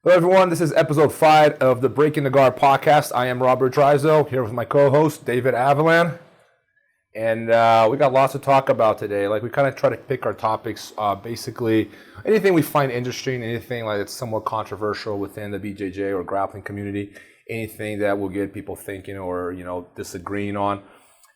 Hello, everyone. This is episode 5 of the Breaking the Guard podcast. I am Robert Drizo, here with my co-host, David Avalan. And we got lots to talk about today. Like, we kind of try to pick our topics, basically anything we find interesting, anything like that's somewhat controversial within the BJJ or grappling community, anything that will get people thinking or, disagreeing on.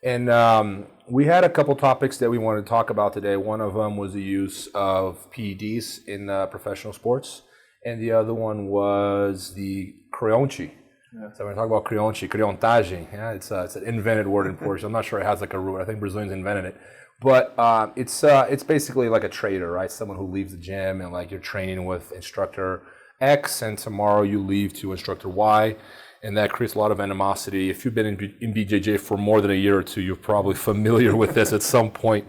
And we had a couple topics that we wanted to talk about today. One of them was the use of PEDs in professional sports. And the other one was the Creonte. Yeah. So we're going to talk about Creonte, Creontagem. Yeah, it's an invented word in Portuguese. I'm not sure it has like a root. I think Brazilians invented it. But it's basically like a trader, right? Someone who leaves the gym and like you're training with instructor X and tomorrow you leave to instructor Y. And that creates a lot of animosity. If you've been in BJJ for more than a year or two, you're probably familiar with this at some point.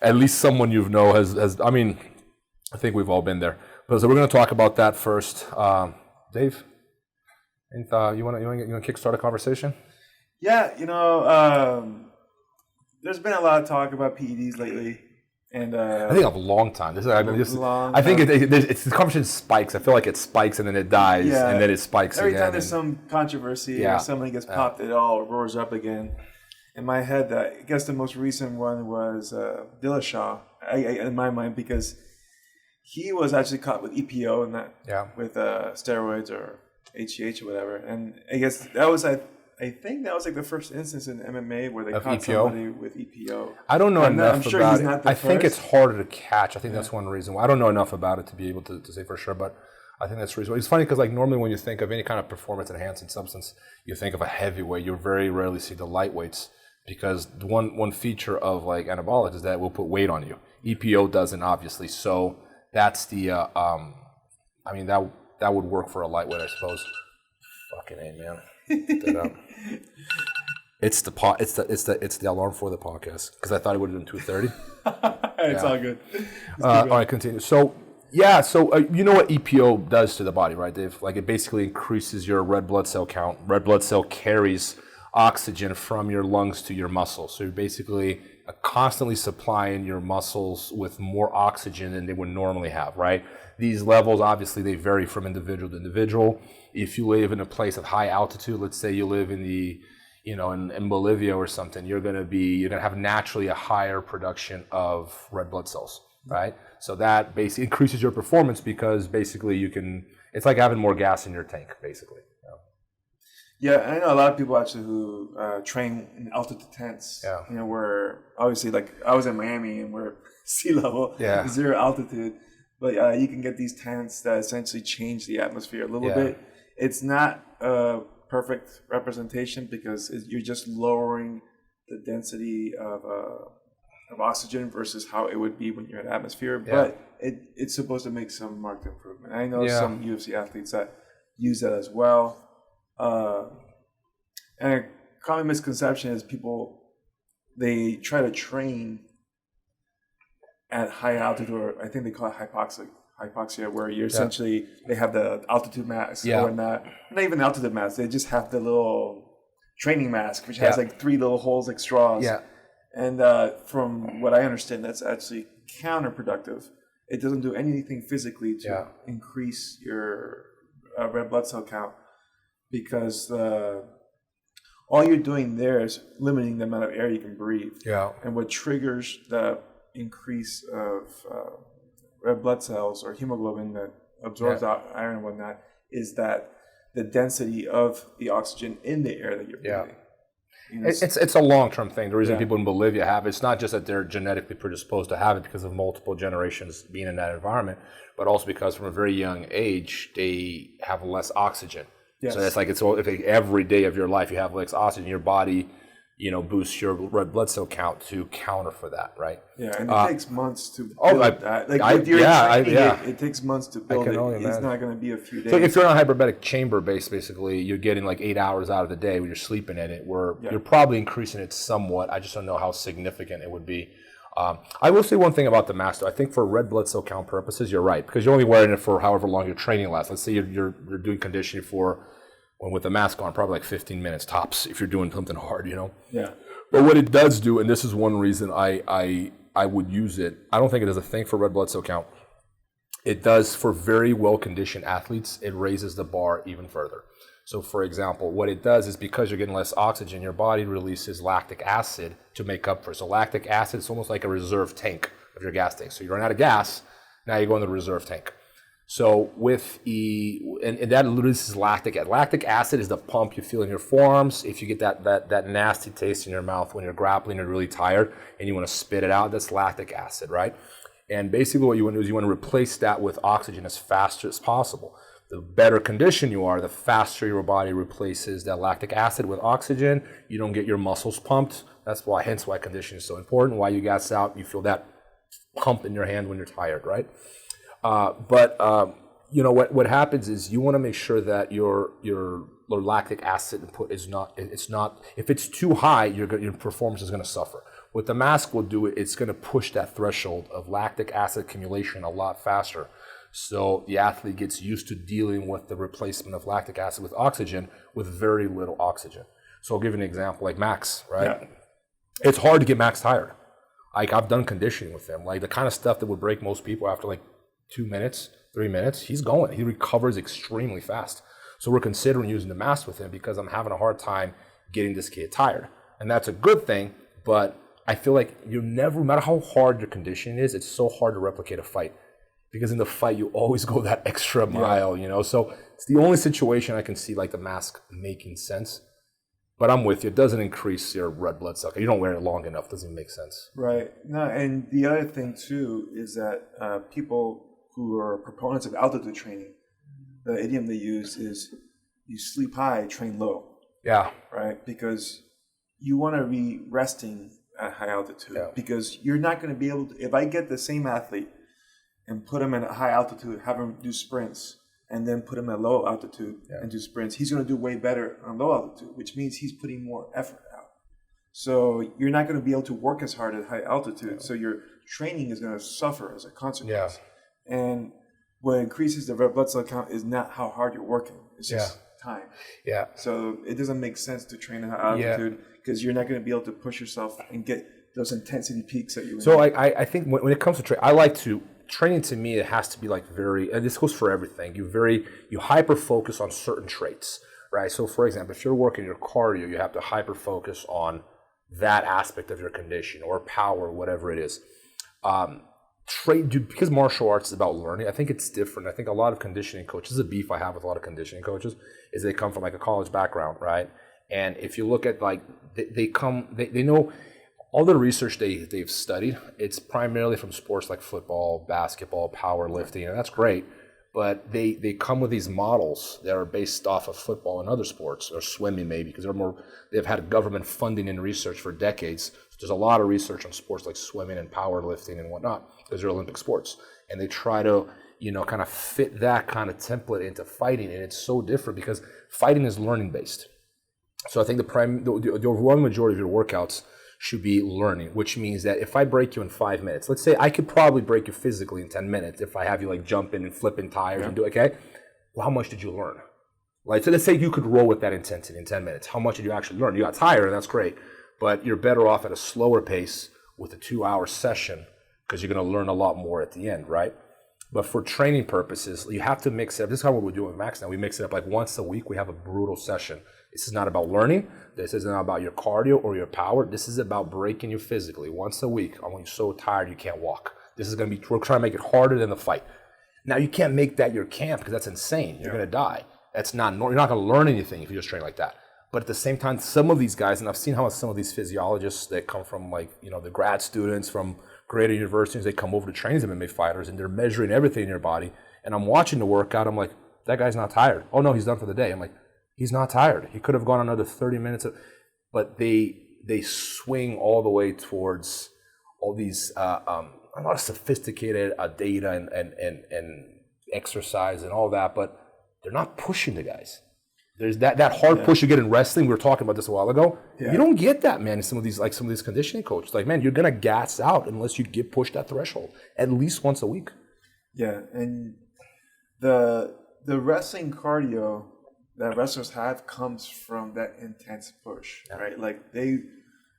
At least someone you know has I think we've all been there. But so we're going to talk about that first. Dave, you want to kickstart a conversation? Yeah, there's been a lot of talk about PEDs lately, and I think a long time. I think it's the conversation spikes. I feel like it spikes and then it dies, and then it spikes every again. Every time there's some controversy or something gets popped, it all roars up again. In my head, I guess the most recent one was Dillashaw, in my mind, because he was actually caught with EPO and that, with steroids or HGH or whatever. And I guess that was, I think that was like the first instance in MMA where they caught somebody with EPO. I don't know enough about it. I think it's harder to catch. I think that's one reason why. I don't know enough about it to be able to say for sure, but I think that's the reason. It's funny because like normally when you think of any kind of performance enhancing substance, you think of a heavyweight. You very rarely see the lightweights because one feature of like anabolics is that it will put weight on you. EPO doesn't, obviously. So that's the, that would work for a lightweight, I suppose. Fucking A, man. Get that up. It's the alarm for the podcast because I thought it would have been 2:30. It's all good. All right, continue. So you know what EPO does to the body, right, Dave? Like it basically increases your red blood cell count. Red blood cell carries oxygen from your lungs to your muscles. So you're basically constantly supplying your muscles with more oxygen than they would normally have, right? These levels, obviously, they vary from individual to individual. If you live in a place of high altitude, let's say you live in in Bolivia or something, you're gonna have naturally a higher production of red blood cells, right? So that basically increases your performance because basically it's like having more gas in your tank, basically. Yeah, I know a lot of people actually who train in altitude tents. Yeah. Where obviously, like I was in Miami and we're sea level, zero altitude, but you can get these tents that essentially change the atmosphere a little bit. It's not a perfect representation because you're just lowering the density of oxygen versus how it would be when you're in atmosphere. Yeah. But it's supposed to make some marked improvement. I know some UFC athletes that use that as well. And a common misconception is they try to train at high altitude, or I think they call it hypoxia, where you're essentially, they have the altitude mask or not even the altitude mask, they just have the little training mask, which has like 3 little holes like straws. Yeah. And from what I understand, that's actually counterproductive. It doesn't do anything physically to increase your red blood cell count. Because all you're doing there is limiting the amount of air you can breathe. Yeah. And what triggers the increase of red blood cells or hemoglobin that absorbs iron and whatnot is that the density of the oxygen in the air that you're breathing. It's a long-term thing. The reason people in Bolivia have it's not just that they're genetically predisposed to have it because of multiple generations being in that environment, but also because from a very young age, they have less oxygen. Yes. So it's like every day of your life you have less oxygen. Your body, boosts your red blood cell count to counter for that, right? Yeah, and it takes months to build that. It takes months to build it. It's not going to be a few days. So if you're on a hyperbaric chamber base, basically, you're getting like 8 hours out of the day when you're sleeping in it, where you're probably increasing it somewhat. I just don't know how significant it would be. I will say one thing about the mask, though. I think for red blood cell count purposes, you're right, because you're only wearing it for however long your training lasts. Let's say you're doing conditioning for, with the mask on, probably like 15 minutes tops if you're doing something hard, Yeah. But what it does do, and this is one reason I would use it, I don't think it is a thing for red blood cell count. It does for very well-conditioned athletes, it raises the bar even further. So for example, what it does is because you're getting less oxygen, your body releases lactic acid to make up for it. So lactic acid is almost like a reserve tank of your gas tank. So you run out of gas, now you go in the reserve tank. So with and that releases lactic acid. Lactic acid is the pump you feel in your forearms. If you get that nasty taste in your mouth when you're grappling, you're really tired, and you want to spit it out, that's lactic acid, right? And basically what you want to do is you want to replace that with oxygen as fast as possible. The better condition you are, the faster your body replaces that lactic acid with oxygen. You don't get your muscles pumped. That's why, hence why conditioning is so important. Why you gas out, you feel that pump in your hand when you're tired, right? You know what happens is you want to make sure that your lactic acid input is not. If it's too high, your performance is going to suffer. What the mask will do, it's going to push that threshold of lactic acid accumulation a lot faster. So the athlete gets used to dealing with the replacement of lactic acid with oxygen with very little oxygen. So I'll give you an example, like Max, right? Yeah. It's hard to get Max tired. Like I've done conditioning with him. Like the kind of stuff that would break most people after like 2 minutes, 3 minutes, he's going. He recovers extremely fast. So we're considering using the mask with him because I'm having a hard time getting this kid tired. And that's a good thing, but I feel like no matter how hard your conditioning is, it's so hard to replicate a fight. Because in the fight, you always go that extra mile, you know? So it's the only situation I can see like the mask making sense. But I'm with you. It doesn't increase your red blood cell. You don't wear it long enough. It doesn't even make sense. Right. No, and the other thing, too, is that people who are proponents of altitude training, the idiom they use is you sleep high, train low. Yeah. Right? Because you want to be resting at high altitude. Yeah. Because you're not going to be able to, if I get the same athlete and put him at high altitude, have him do sprints, and then put him at low altitude and do sprints, he's going to do way better on low altitude, which means he's putting more effort out. So you're not going to be able to work as hard at high altitude. So your training is going to suffer as a consequence. Yeah. And what increases the red blood cell count is not how hard you're working. It's just time. Yeah. So it doesn't make sense to train at high altitude because you're not going to be able to push yourself and get those intensity peaks that you. So I think when it comes to training, I like to. Training to me, it has to be like very, and this goes for everything. You hyper focus on certain traits, right? So for example, if you're working your cardio, you have to hyper focus on that aspect of your condition or power, whatever it is. Because martial arts is about learning, I think it's different. I think a lot of conditioning coaches, this is a beef I have with a lot of conditioning coaches, is they come from like a college background, right? And if you look at like, they know, all the research they've studied, it's primarily from sports like football, basketball, powerlifting, and that's great. But they come with these models that are based off of football and other sports, or swimming maybe, because they've had government funding and research for decades. So there's a lot of research on sports like swimming and powerlifting and whatnot, because they're Olympic sports. And they try to, kind of fit that kind of template into fighting, and it's so different because fighting is learning based. So I think the overwhelming majority of your workouts should be learning, which means that if I break you in 5 minutes, let's say I could probably break you physically in 10 minutes if I have you like jumping and flipping tires and do okay. Well, how much did you learn? Like, so let's say you could roll with that intensity in 10 minutes. How much did you actually learn? You got tired, and that's great, but you're better off at a slower pace with a 2-hour session because you're going to learn a lot more at the end, right? But for training purposes, you have to mix it up. This is how we're doing with Max now. We mix it up like once a week. We have a brutal session. This is not about learning. This is not about your cardio or your power. This is about breaking you physically once a week. I want you so tired you can't walk. This is going to be, we're trying to make it harder than the fight. Now, you can't make that your camp because that's insane. You're going to die. That's not, you're not going to learn anything if you just train like that. But at the same time, some of these guys, and I've seen how some of these physiologists that come from like, the grad students from greater universities, they come over to train as MMA fighters and they're measuring everything in your body. And I'm watching the workout. I'm like, that guy's not tired. Oh no, he's done for the day. I'm like, he's not tired. He could have gone another 30 minutes. But they swing all the way towards all these a lot of sophisticated data and exercise and all that, but they're not pushing the guys. There's that hard push you get in wrestling. We were talking about this a while ago. Yeah. You don't get that, man, in some of these conditioning coaches. Like, man, you're gonna gas out unless you get pushed that threshold at least once a week. Yeah, and the wrestling cardio that wrestlers have comes from that intense push, right? Like they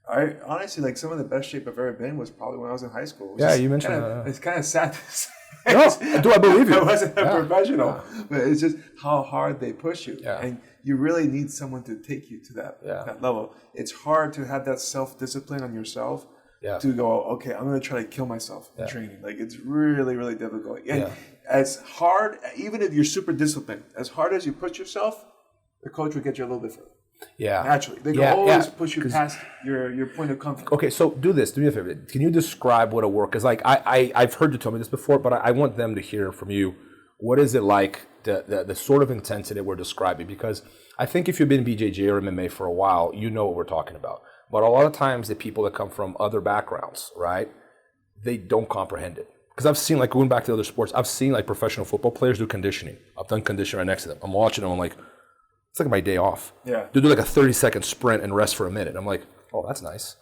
I honestly, like, some of the best shape I've ever been was probably when I was in high school. You mentioned that. It's kind of sad to say. No, do I believe you? I wasn't a professional, but it's just how hard they push you. Yeah. And you really need someone to take you to that level. It's hard to have that self-discipline on yourself to go, okay, I'm going to try to kill myself in training. Like, it's really, really difficult. And as hard, even if you're super disciplined, as hard as you push yourself, the coach will get you a little bit further. Yeah. Naturally. They can always push you past your point of comfort. Okay, so do me a favor. Can you describe what a work is like? I've heard you tell me this before, but I want them to hear from you. What is it like, the sort of intensity we're describing? Because I think if you've been BJJ or MMA for a while, you know what we're talking about. But a lot of times the people that come from other backgrounds, right, they don't comprehend it. Because I've seen, like, going back to other sports, I've seen, like, professional football players do conditioning. I've done conditioning right next to them. I'm watching them, I'm like, it's like my day off. Yeah. They do like a 30-second sprint and rest for a minute. I'm like, oh, that's nice.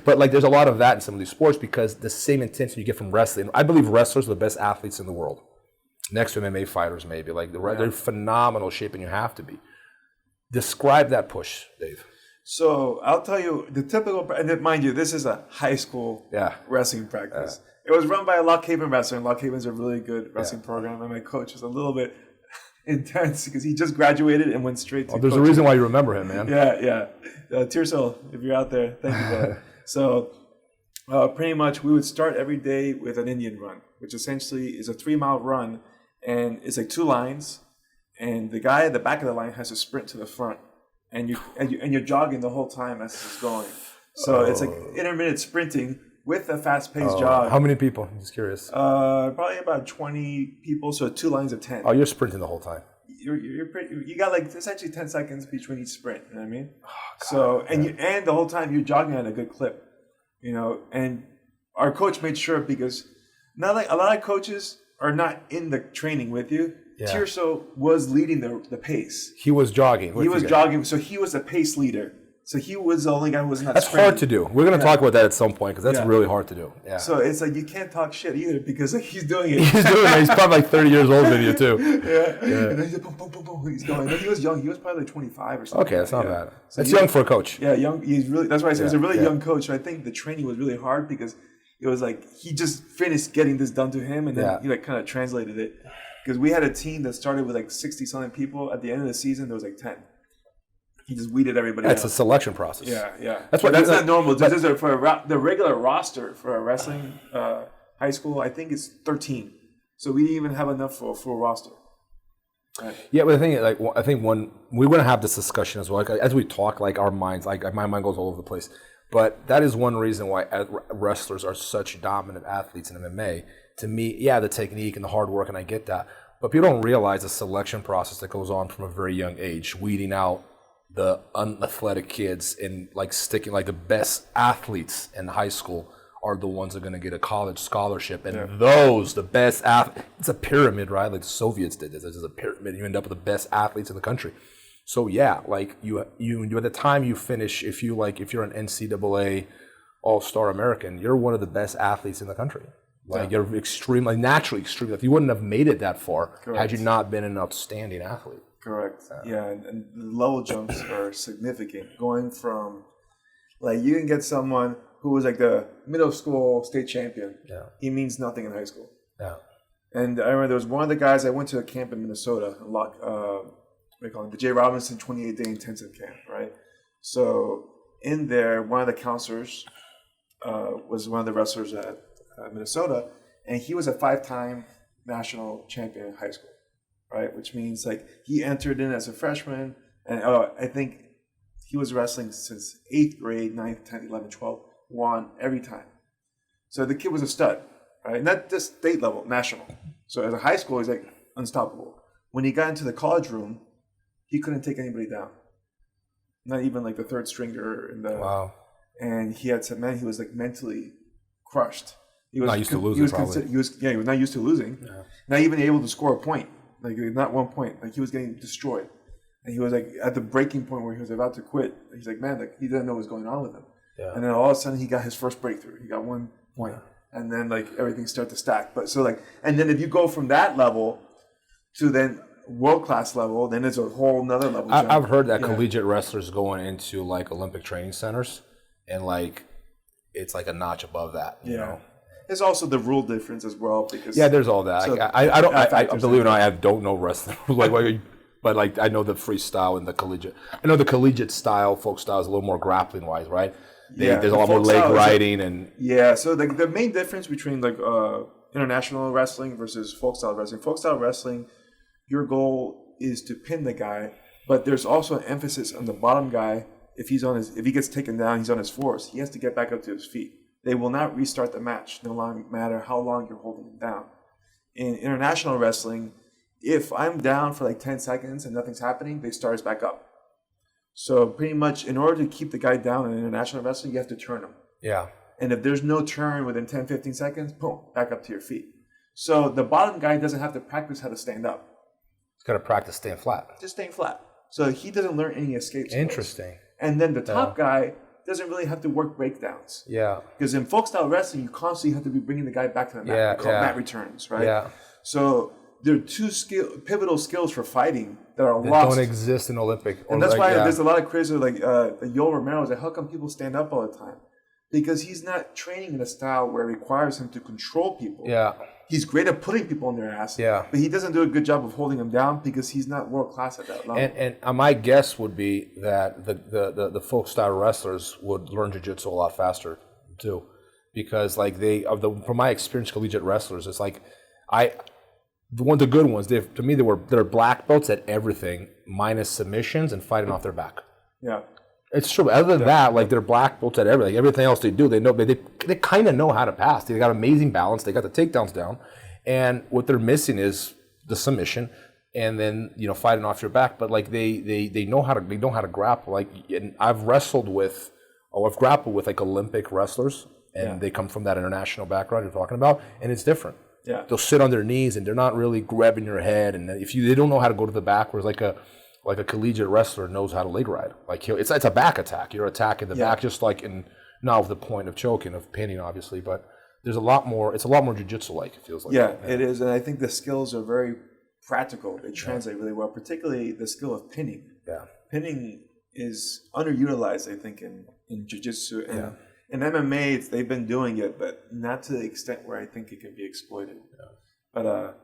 But like, there's a lot of that in some of these sports because the same intensity you get from wrestling. I believe wrestlers are the best athletes in the world. Next to MMA fighters, maybe. Like, they're phenomenal shape, and you have to be. Describe that push, Dave. So I'll tell you the typical, and mind you, this is a high school wrestling practice. It was run by a Lock Haven wrestler, and Lock Haven's a really good wrestling program, and my coach is a little bit intense because he just graduated and went straight to there's a reason why you remember him, man. Tirso, if you're out there, thank you for that. So pretty much we would start every day with an Indian run, which essentially is a 3-mile run, and it's like 2 lines, and the guy at the back of the line has to sprint to the front, and you're jogging the whole time as it's going. So it's like intermittent sprinting with a fast-paced jog. How many people? I'm just curious. Probably about 20 people, so 2 lines of 10. Oh, you're sprinting the whole time. You got like essentially 10 seconds between each sprint. You know what I mean? So and the whole time you're jogging at a good clip, you know. And our coach made sure, because not like a lot of coaches are not in the training with you. Tirso was leading the pace. He was jogging. He was jogging, so he was a pace leader. So he was the only guy who was not. That's sprinting. hard to do. We're going to talk about that at some point because that's really hard to do. Yeah. So it's like you can't talk shit either because like, he's doing it. He's doing it. He's probably like 30 years old than you too. And then he's like, boom, boom, boom, boom. He's going. But he was young. He was probably like 25 or something. Okay, that's not bad. So that's young for a coach. Yeah, young. He's really. That's why I said he's a really young coach. So I think the training was really hard because it was like he just finished getting this done to him, and then he like kind of translated it. Because we had a team that started with like 60-something people. At the end of the season, there was like 10. He just weeded everybody out. It's a selection process. Yeah. That's not normal. The regular roster for a wrestling high school, I think it's 13. So we didn't even have enough for a full roster. Right. Yeah, but the thing is, like, I think when we're going to have this discussion as well, like, as we talk, like our minds, like my mind goes all over the place. But that is one reason why wrestlers are such dominant athletes in MMA. To me, the technique and the hard work, and I get that. But people don't realize the selection process that goes on from a very young age, weeding out the unathletic kids and like sticking, like the best athletes in high school are the ones that are going to get a college scholarship, and the best athletes, it's a pyramid, right? Like the Soviets did this. It's a pyramid. You end up with the best athletes in the country. So like you at the time you finish, if you're an NCAA All-Star American, you're one of the best athletes in the country. Like you're naturally extreme. If you wouldn't have made it that far had you not been an outstanding athlete. Correct. And the level jumps are significant. Going from, like, you can get someone who was like the middle school state champion. Yeah. He means nothing in high school. Yeah. And I remember there was one of the guys, I went to a camp in Minnesota, the J. Robinson 28-day intensive camp, right? So in there, one of the counselors was one of the wrestlers at Minnesota, and he was a 5-time national champion in high school. Right, which means like he entered in as a freshman, and I think he was wrestling since 8th grade, 9th, 10th, 11th, 12th, won every time. So the kid was a stud, right? Not just state level, national. So as a high school, he's like unstoppable. When he got into the college room, he couldn't take anybody down. Not even like the third stringer in the. Wow. And he was like mentally crushed. He was not used to losing. He was not used to losing. Yeah. Not even able to score a point. Like, not 1 point. Like, he was getting destroyed. And he was, like, at the breaking point where he was about to quit. He's like, man, like, he didn't know what was going on with him. Yeah. And then all of a sudden, he got his first breakthrough. He got 1 point. Yeah. And then, like, everything started to stack. But so, like, and then if you go from that level to then world-class level, then there's a whole nother level. I've heard that collegiate wrestlers going into like Olympic training centers, and like it's like a notch above that. You know, there's also the rule difference as well because there's all that. So I don't. I believe it or not, I don't know wrestling. But like I know the freestyle and the collegiate. I know the collegiate style, folk style is a little more grappling wise, right? There's a lot more leg riding and So the main difference between like international wrestling versus folk style wrestling. Folk style wrestling, your goal is to pin the guy, but there's also an emphasis on the bottom guy. If he gets taken down, he's on his force. He has to get back up to his feet. They will not restart the match, no matter how long you're holding him down. In international wrestling, if I'm down for like 10 seconds and nothing's happening, they start us back up. So pretty much in order to keep the guy down in international wrestling, you have to turn him. Yeah. And if there's no turn within 10, 15 seconds, boom, back up to your feet. So the bottom guy doesn't have to practice how to stand up. He's got to practice staying flat. Just staying flat. So he doesn't learn any escape skills. Interesting. And then the top guy doesn't really have to work breakdowns. Yeah. Because in folk style wrestling, you constantly have to be bringing the guy back to the mat. Yeah, They call it mat returns, right? Yeah. So there are two pivotal skills for fighting that are That lost. don't exist in Olympic. And that's why there's a lot of criticism, like Yoel Romero is like, how come people stand up all the time? Because he's not training in a style where it requires him to control people. Yeah. He's great at putting people on their ass. Yeah. But he doesn't do a good job of holding them down because he's not world class at that level. And my guess would be that the folk style wrestlers would learn jiu-jitsu a lot faster too, because like from my experience, collegiate wrestlers, it's like the good ones. They're black belts at everything minus submissions and fighting off their back. Yeah. It's true. Other than that, like they're black belts at everything. Everything else they do, they know. They kind of know how to pass. They got amazing balance. They got the takedowns down, and what they're missing is the submission, and then fighting off your back. But like they know how to grapple. Like, and I've grappled with like Olympic wrestlers, and they come from that international background you're talking about, and it's different. Yeah, they'll sit on their knees and they're not really grabbing your head, and they don't know how to go to the back. Whereas like a collegiate wrestler knows how to leg ride. Like it's a back attack. You're attacking the back, just like not with the point of choking, of pinning, obviously, but there's a lot more. It's a lot more jiu-jitsu like, it feels like. Yeah, it is, and I think the skills are very practical. They translate really well, particularly the skill of pinning. Yeah, pinning is underutilized, I think, in jiu-jitsu and in MMA. They've been doing it, but not to the extent where I think it can be exploited. Yeah. But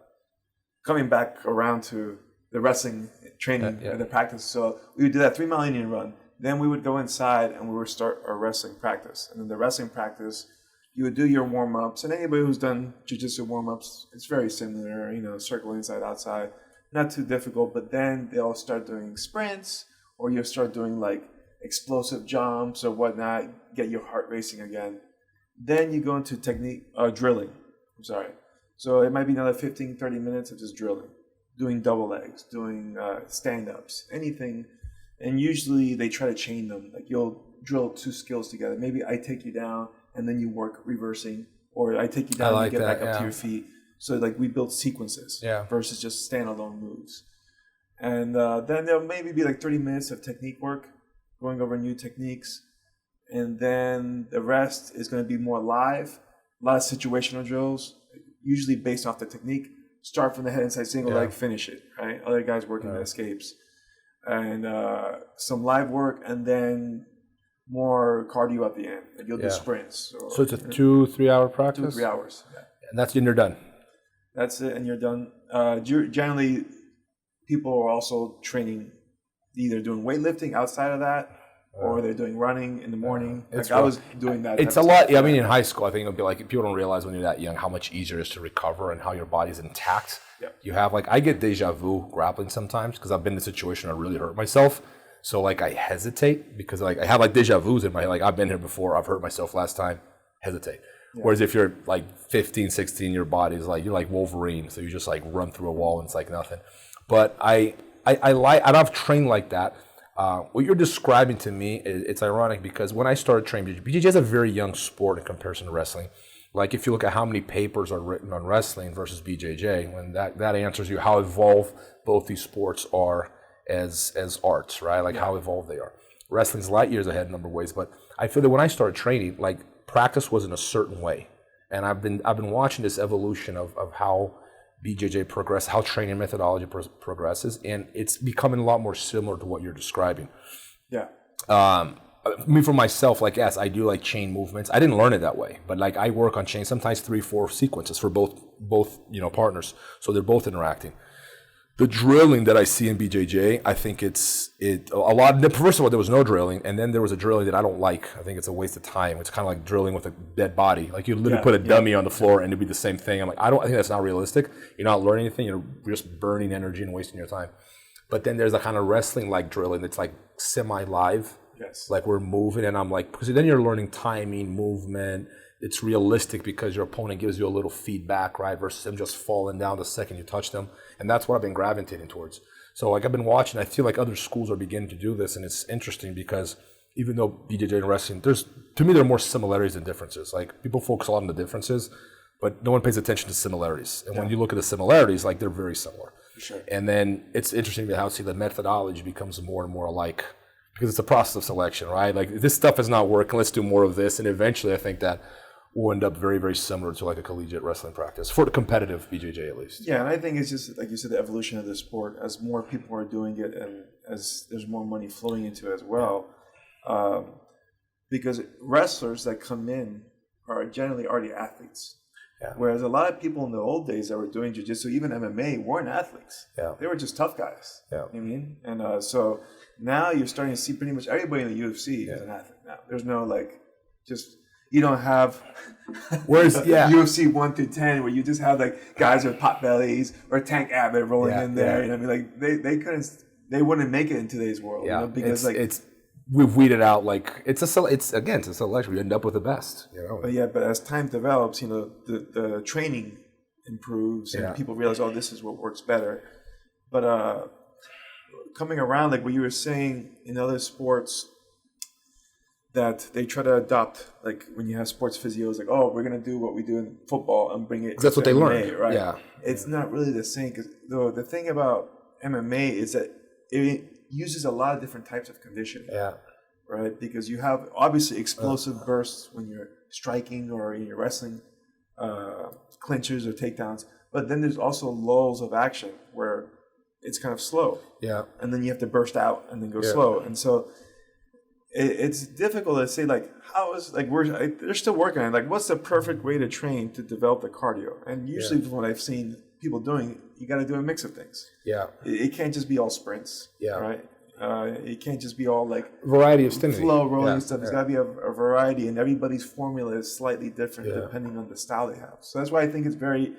coming back around to the wrestling training and the practice. So we would do that 3 mile Indian run. Then we would go inside and we would start our wrestling practice. And in the wrestling practice, you would do your warm-ups. And anybody who's done jiu-jitsu warm-ups, it's very similar, circle inside, outside. Not too difficult, but then they'll start doing sprints, or you'll start doing like explosive jumps or whatnot, get your heart racing again. Then you go into drilling. So it might be another 15, 30 minutes of just drilling. Doing double legs, doing stand-ups, anything. And usually they try to chain them. Like you'll drill 2 skills together. Maybe I take you down and then you work reversing. Or I take you down and you get back up to your feet. So like we build sequences versus just standalone moves. And then there'll maybe be like 30 minutes of technique work, going over new techniques. And then the rest is going to be more live. A lot of situational drills, usually based off the technique. Start from the head inside single leg, finish it, right? Other guys working the escapes. And some live work, and then more cardio at the end. Like you'll do sprints. So it's a 2-3 hour practice? 2 to 3 hours. Yeah. And you're done? That's it, and you're done. Generally, people are also training, either doing weightlifting outside of that, or they're doing running in the morning. I was doing that. It's a lot. I mean, in high school, I think it'll be like, people don't realize when you're that young how much easier it is to recover and how your body's intact. Yep. You have I get deja vu grappling sometimes because I've been in a situation where I really hurt myself. So I hesitate because I have deja vus in my, I've been here before, I've hurt myself last time, hesitate. Yeah. Whereas if you're 15, 16, your body's you're like Wolverine. So you just run through a wall and it's like nothing. But I've trained like that. What you're describing to me, it's ironic because when I started training, BJJ is a very young sport in comparison to wrestling. Like if you look at how many papers are written on wrestling versus BJJ, when that answers you how evolved both these sports are as arts, right? How evolved they are. Wrestling's light years ahead in a number of ways, but I feel that when I started training, practice was in a certain way, and I've been watching this evolution of how BJJ progresses, how training methodology progresses, and it's becoming a lot more similar to what you're describing. Yeah. Me for myself, like, yes, I do like chain movements. I didn't learn it that way, but like I work on chain, sometimes 3-4 sequences for both partners, so they're both interacting. The drilling that I see in BJJ, I think first of all, there was no drilling, and then there was a drilling that I don't like. I think it's a waste of time. It's kind of like drilling with a dead body. Like you literally put a dummy on the floor and it'd be the same thing. I'm like, I think that's not realistic. You're not learning anything. You're just burning energy and wasting your time. But then there's a kind of wrestling-like drilling that's like semi-live. Yes. Like we're moving, and I'm like, because then you're learning timing, movement. It's realistic because your opponent gives you a little feedback, right? Versus them just falling down the second you touch them. And that's what I've been gravitating towards. So like I've been watching, I feel like other schools are beginning to do this, and it's interesting because even though BJJ and wrestling, to me there are more similarities than differences. Like people focus a lot on the differences, but no one pays attention to similarities. And when you look at the similarities, like they're very similar. For sure. And then it's interesting how the methodology becomes more and more alike because it's a process of selection, right? Like this stuff is not working, let's do more of this. And eventually I think that will end up very, very similar to like a collegiate wrestling practice for the competitive BJJ at least. Yeah, and I think it's just, like you said, the evolution of the sport. As more people are doing it and as there's more money flowing into it as well, because wrestlers that come in are generally already athletes. Yeah. Whereas a lot of people in the old days that were doing jiu-jitsu, even MMA, weren't athletes. Yeah. They were just tough guys. Yeah. You know what I mean? And so now you're starting to see pretty much everybody in the UFC is an athlete now. There's no you don't have UFC 1 through 10 where you just have like guys with pot bellies or Tank Abbott rolling in there. You know what I mean? Like they wouldn't make it in today's world. Yeah. You know? Because we've weeded out it's a selection. We end up with the best. You know. But as time develops, the training improves and people realize, this is what works better. But coming around, like what you were saying in other sports, that they try to adopt, like when you have sports physios, like, we're going to do what we do in football and bring it. That's what they learn, right? Yeah. It's not really the same. Because the thing about MMA is that it uses a lot of different types of conditioning. Yeah. Right? Because you have obviously explosive bursts when you're striking or you're wrestling, clinches or takedowns. But then there's also lulls of action where it's kind of slow. Yeah. And then you have to burst out and then go slow. And so it's difficult to say, like, they're still working on it. Like, what's the perfect way to train to develop the cardio? And usually from what I've seen people doing, you got to do a mix of things. Yeah. It can't just be all sprints. Yeah. Right? It can't just be all like variety of stimuli, flow rolling stuff. There's got to be a variety, and everybody's formula is slightly different depending on the style they have. So that's why I think it's very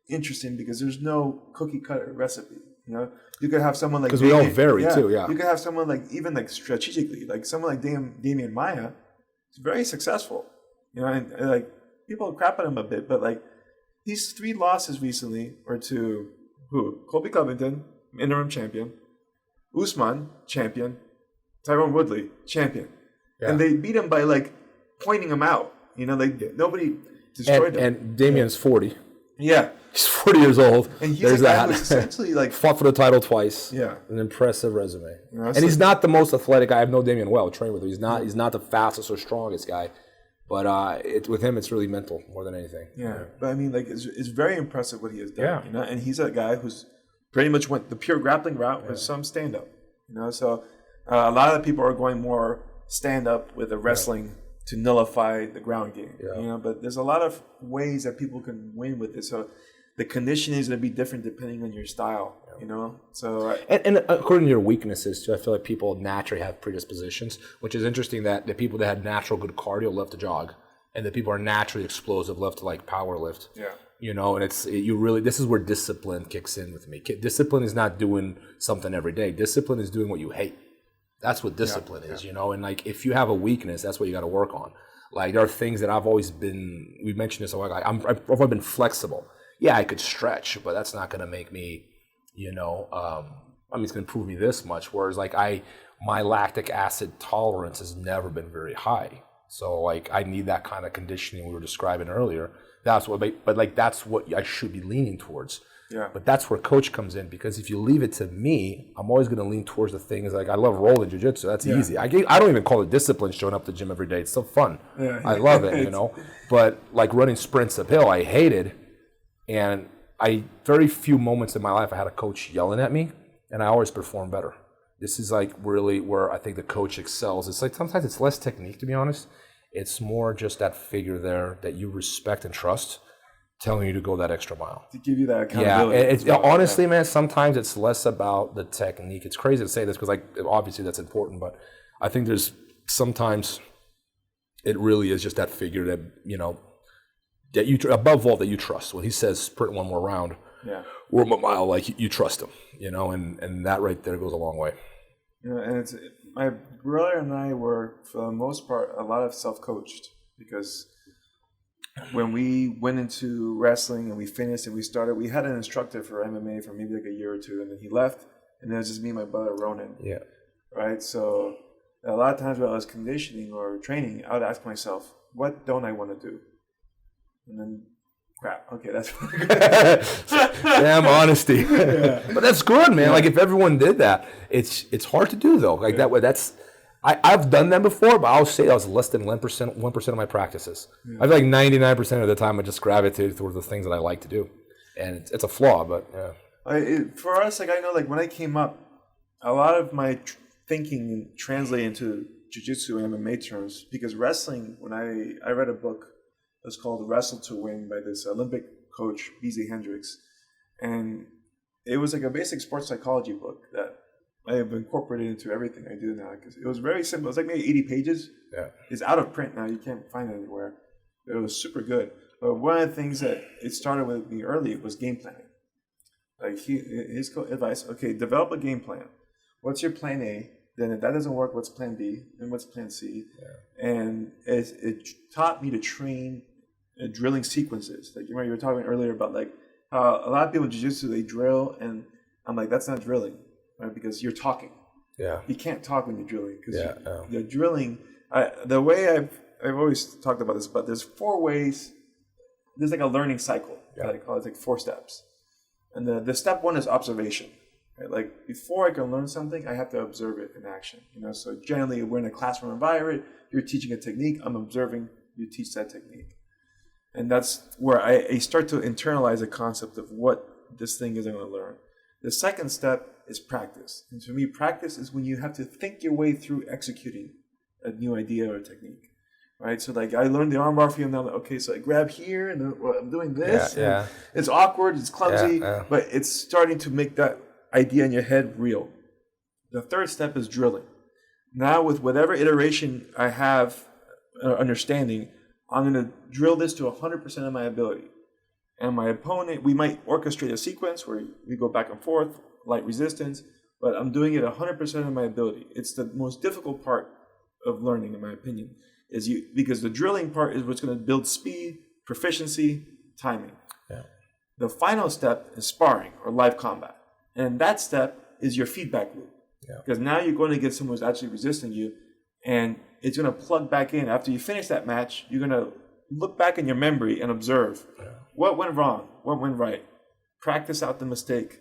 interesting, because there's no cookie cutter recipe. You know, you could have someone like, because we all vary too. Yeah, you could have someone like, even like strategically, like someone like Damian Maia is very successful. You know, and like people crap at him a bit, but like these 3 losses recently were to who? Colby Covington, interim champion; Usman, champion; Tyron Woodley, champion. Yeah. And they beat him by like pointing him out. You know, like nobody destroyed him. And Damian's 40. Yeah. He's 40 years old. And he's essentially like fought for the title twice. Yeah. An impressive resume. You know, and he's not the most athletic guy. I've known Damian well, trained with him. He's not the fastest or strongest guy. But with him, it's really mental more than anything. Yeah. But I mean, like, it's very impressive what he has done. Yeah. You know, and he's a guy who's pretty much went the pure grappling route with some stand-up. You know, so a lot of the people are going more stand-up with the wrestling to nullify the ground game. Yeah. You know, but there's a lot of ways that people can win with it. So the conditioning is going to be different depending on your style, you know? So and according to your weaknesses, too, I feel like people naturally have predispositions, which is interesting that the people that had natural good cardio love to jog, and the people who are naturally explosive love to, like, power lift. Yeah. You know, and this is where discipline kicks in with me. Discipline is not doing something every day. Discipline is doing what you hate. That's what discipline is, you know? And, like, if you have a weakness, that's what you got to work on. Like, there are things that I've always been, we mentioned this a while ago, I've always been flexible. Yeah, I could stretch, but that's not going to make me, you know, it's going to improve me this much. Whereas, like, my lactic acid tolerance has never been very high. So, like, I need that kind of conditioning we were describing earlier. That's what I should be leaning towards. Yeah. But that's where coach comes in, because if you leave it to me, I'm always going to lean towards the things like, I love rolling jiu-jitsu. That's easy. I don't even call it discipline showing up to the gym every day. It's still fun. Yeah. I love it, you know. But like running sprints uphill, I hated. And very few moments in my life I had a coach yelling at me, and I always perform better. This is like really where I think the coach excels. It's like sometimes it's less technique, to be honest. It's more just that figure there that you respect and trust, telling you to go that extra mile. To give you that accountability. Yeah, honestly, man, sometimes it's less about the technique. It's crazy to say this because, like, obviously that's important, but I think there's sometimes it really is just that figure that, you know, that you, above all, that you trust. When he says sprint one more round, or a mile, like, you trust him, you know, and that right there goes a long way. You know, and it's, my brother and I were, for the most part, a lot of self-coached, because when we went into wrestling and we finished and we started, we had an instructor for MMA for maybe like a year or two, and then he left, and then it was just me and my brother, Ronan. Yeah. Right? So a lot of times when I was conditioning or training, I would ask myself, what don't I want to do? And then, crap, okay, that's damn honesty. But that's good, man. Like, if everyone did that, it's hard to do, though. Like, that way, that's... I've done that before, but I'll say that was less than 1% of my practices. I feel like 99% of the time I just gravitate towards the things that I like to do. And it's a flaw, but yeah. For us, like, I know, like, when I came up, a lot of my thinking translated into jiu-jitsu and MMA terms, because wrestling, when I read a book, it was called Wrestle to Win by this Olympic coach, BZ Hendricks. And it was like a basic sports psychology book that I have incorporated into everything I do now, because it was very simple. It was like maybe 80 pages. Yeah. It's out of print now. You can't find it anywhere. It was super good. But one of the things that it started with me early was game planning. Like, his advice, okay, develop a game plan. What's your plan A? Then if that doesn't work, what's plan B? And what's plan C? Yeah. And it taught me to train drilling sequences. Like, you remember you were talking earlier about, like, how a lot of people in jiu-jitsu, they drill, and I'm like, that's not drilling. Right, because you're talking. Yeah. You can't talk when you're drilling, because you're drilling. The way I've always talked about this, but there's 4 ways. There's like a learning cycle. I call it like 4 steps. And the step 1 is observation. Right? Like, before I can learn something, I have to observe it in action. You know, so generally we're in a classroom environment. You're teaching a technique. I'm observing. You teach that technique, and that's where I start to internalize the concept of what this thing is I'm going to learn. The second step is practice. And to me, practice is when you have to think your way through executing a new idea or technique, right? So, like, I learned the armbar for you, and now, okay, so I grab here, and I'm doing this. Yeah. It's awkward, it's clumsy, but it's starting to make that idea in your head real. The third step is drilling. Now, with whatever iteration I have understanding, I'm going to drill this to 100% of my ability. And my opponent, we might orchestrate a sequence where we go back and forth, light resistance, but I'm doing it 100% of my ability. It's the most difficult part of learning, in my opinion, because the drilling part is what's going to build speed, proficiency, timing. Yeah. The final step is sparring or live combat. And that step is your feedback loop. Yeah. Because now you're going to get someone who's actually resisting you, and it's going to plug back in. After you finish that match, you're going to look back in your memory and observe what went wrong, what went right. Practice out the mistake.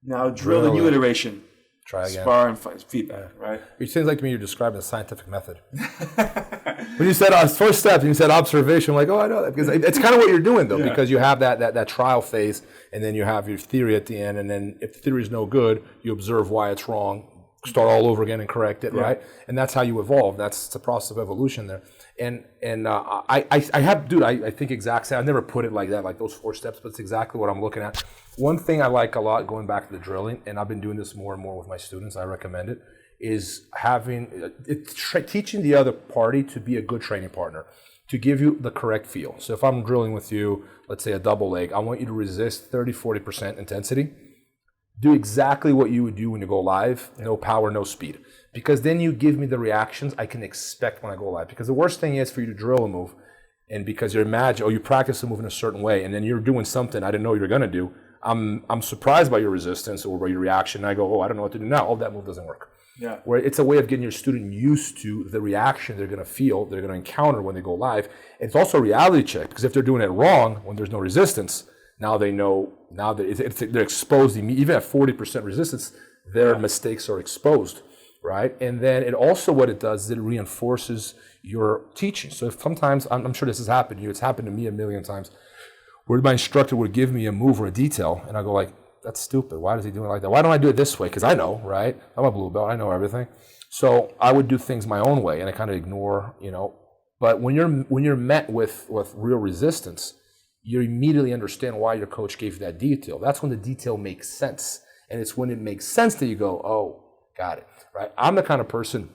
Now drill the new iteration. Try again. Spar and feedback, right? It seems like to me you're describing a scientific method. When you said first step, you said observation, I'm like, oh, I know that. Because it's kind of what you're doing, though, because you have that trial phase, and then you have your theory at the end, and then if the theory is no good, you observe why it's wrong, start all over again and correct it, right? And that's how you evolve. That's the process of evolution there. And I think exact same. I've never put it like that, like those 4 steps, but it's exactly what I'm looking at. One thing I like a lot, going back to the drilling, and I've been doing this more and more with my students, I recommend it, is teaching the other party to be a good training partner, to give you the correct feel. So if I'm drilling with you, let's say a double leg, I want you to resist 30-40% intensity. Do exactly what you would do when you go live, no power, no speed. Because then you give me the reactions I can expect when I go live. Because the worst thing is for you to drill a move, and because you practice a move in a certain way, and then you're doing something I didn't know you were going to do, I'm surprised by your resistance or by your reaction, and I go, I don't know what to do now. Oh, that move doesn't work. Yeah. Where it's a way of getting your student used to the reaction they're going to feel, they're going to encounter when they go live. It's also a reality check, because if they're doing it wrong, when there's no resistance, now they know, now that they're exposed, even at 40% resistance, their mistakes are exposed, right? And then it also, what it does is it reinforces your teaching. So if sometimes, I'm sure this has happened to you, it's happened to me a million times, where my instructor would give me a move or a detail, and I go like, that's stupid. Why does he do it like that? Why don't I do it this way? Because I know, right? I'm a blue belt. I know everything. So I would do things my own way, and I kind of ignore, But when you're met with real resistance, you immediately understand why your coach gave you that detail. That's when the detail makes sense. And it's when it makes sense that you go, oh, got it, right? I'm the kind of person,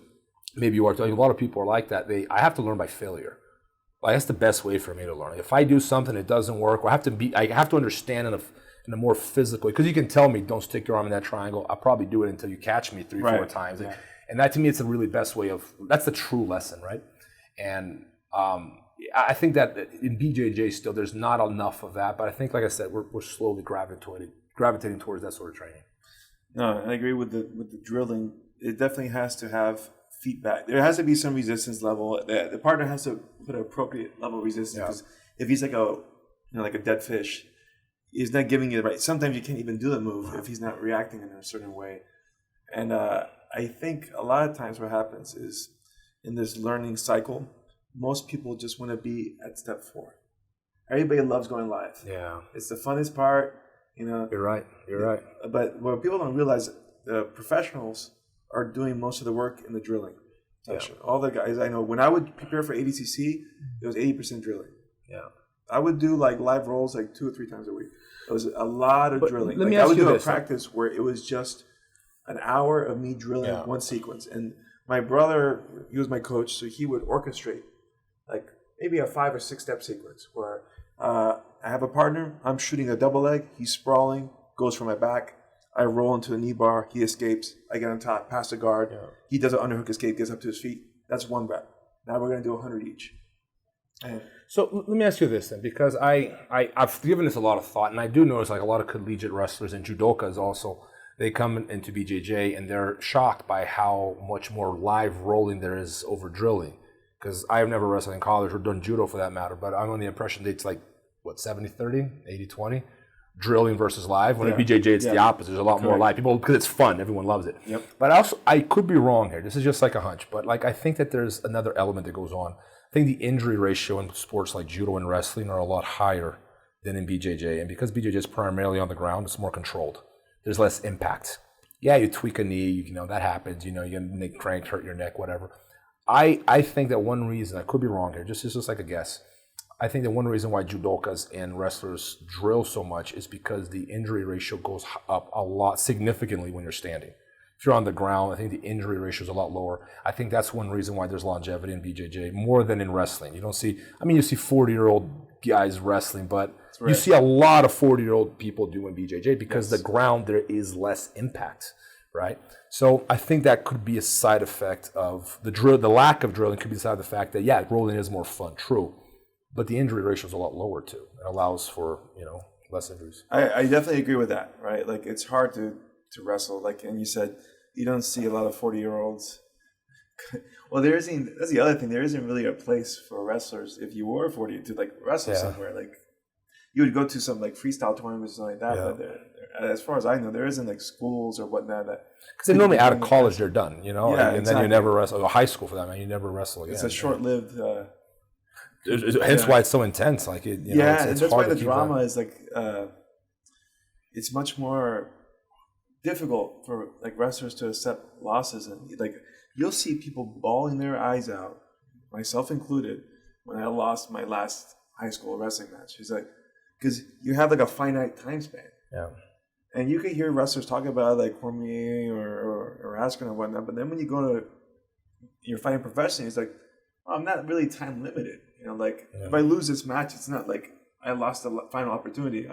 maybe you are, a lot of people are like that. I have to learn by failure. Like, that's the best way for me to learn. If I do something that doesn't work, I have to understand in a more physical way. Because you can tell me, don't stick your arm in that triangle. I'll probably do it until you catch me 3-4 times. Yeah. And that, to me, it's the really best way that's the true lesson, right? And I think that in BJJ still, there's not enough of that. But I think, like I said, we're slowly gravitating towards that sort of training. No, I agree with the drilling. It definitely has to have feedback. There has to be some resistance level. The partner has to put an appropriate level of resistance. Because if he's like a dead fish, he's not giving you the right. Sometimes you can't even do the move if he's not reacting in a certain way. And I think a lot of times what happens is in this learning cycle, most people just want to be at step 4. Everybody loves going live. Yeah, it's the funnest part. You're right. But what people don't realize, the professionals are doing most of the work in the drilling session. All the guys I know, when I would prepare for ADCC, it was 80% drilling. Yeah, I would do like live rolls like 2 or 3 times a week. It was a lot of drilling. Let me ask I would you do this, a practice where it was just an hour of me drilling one sequence. And my brother, he was my coach, so he would orchestrate like maybe a 5 or 6 step sequence where I have a partner, I'm shooting a double leg, he's sprawling, goes for my back, I roll into a knee bar, he escapes, I get on top, pass the guard, he does an underhook escape, gets up to his feet. That's 1 rep. Now we're going to do 100 each. So let me ask you this then, because I've given this a lot of thought, and I do notice like a lot of collegiate wrestlers and judokas also, they come into BJJ and they're shocked by how much more live rolling there is over drilling. Because I've never wrestled in college or done judo for that matter, but I'm on the impression that it's like, 70-30, 80-20? Drilling versus live. When at BJJ, it's the opposite. There's a lot more live. People, because it's fun. Everyone loves it. Yep. But I could be wrong here. This is just like a hunch. But like I think that there's another element that goes on. I think the injury ratio in sports like judo and wrestling are a lot higher than in BJJ. And because BJJ is primarily on the ground, it's more controlled. There's less impact. Yeah, you tweak a knee, that happens. You get cranked, hurt your neck, whatever. I think that one reason, I could be wrong here, just like a guess, I think that one reason why judokas and wrestlers drill so much is because the injury ratio goes up a lot significantly when you're standing. If you're on the ground, I think the injury ratio is a lot lower. I think that's one reason why there's longevity in BJJ more than in wrestling. You see 40-year-old guys wrestling, but you see a lot of 40-year-old people doing BJJ because the ground, there is less impact, right? So I think that could be a side effect of the drill. The lack of drilling could be a side of the fact that, rolling is more fun, true. But the injury ratio is a lot lower too. It allows for, less injuries. I definitely agree with that, right? Like it's hard to wrestle. And you said, you don't see a lot of 40-year-olds. Well, that's the other thing. There isn't really a place for wrestlers if you were 40 to wrestle somewhere. Like you would go to some freestyle tournaments or something like that. But as far as I know, there isn't schools or whatnot. Because they're normally out of college, they're done, and exactly. Then you never wrestle, or high school for that, man. You never wrestle again. It's a short-lived. Hence why it's so intense. It's that's hard why the drama is it's much more difficult for wrestlers to accept losses, and you'll see people bawling their eyes out, myself included, when I lost my last high school wrestling match. It's because you have a finite time span. Yeah. And you can hear wrestlers talk about Cormier or Askren and whatnot, but then when you're fighting professionally, it's I'm not really time limited. If I lose this match, it's not I lost the final opportunity.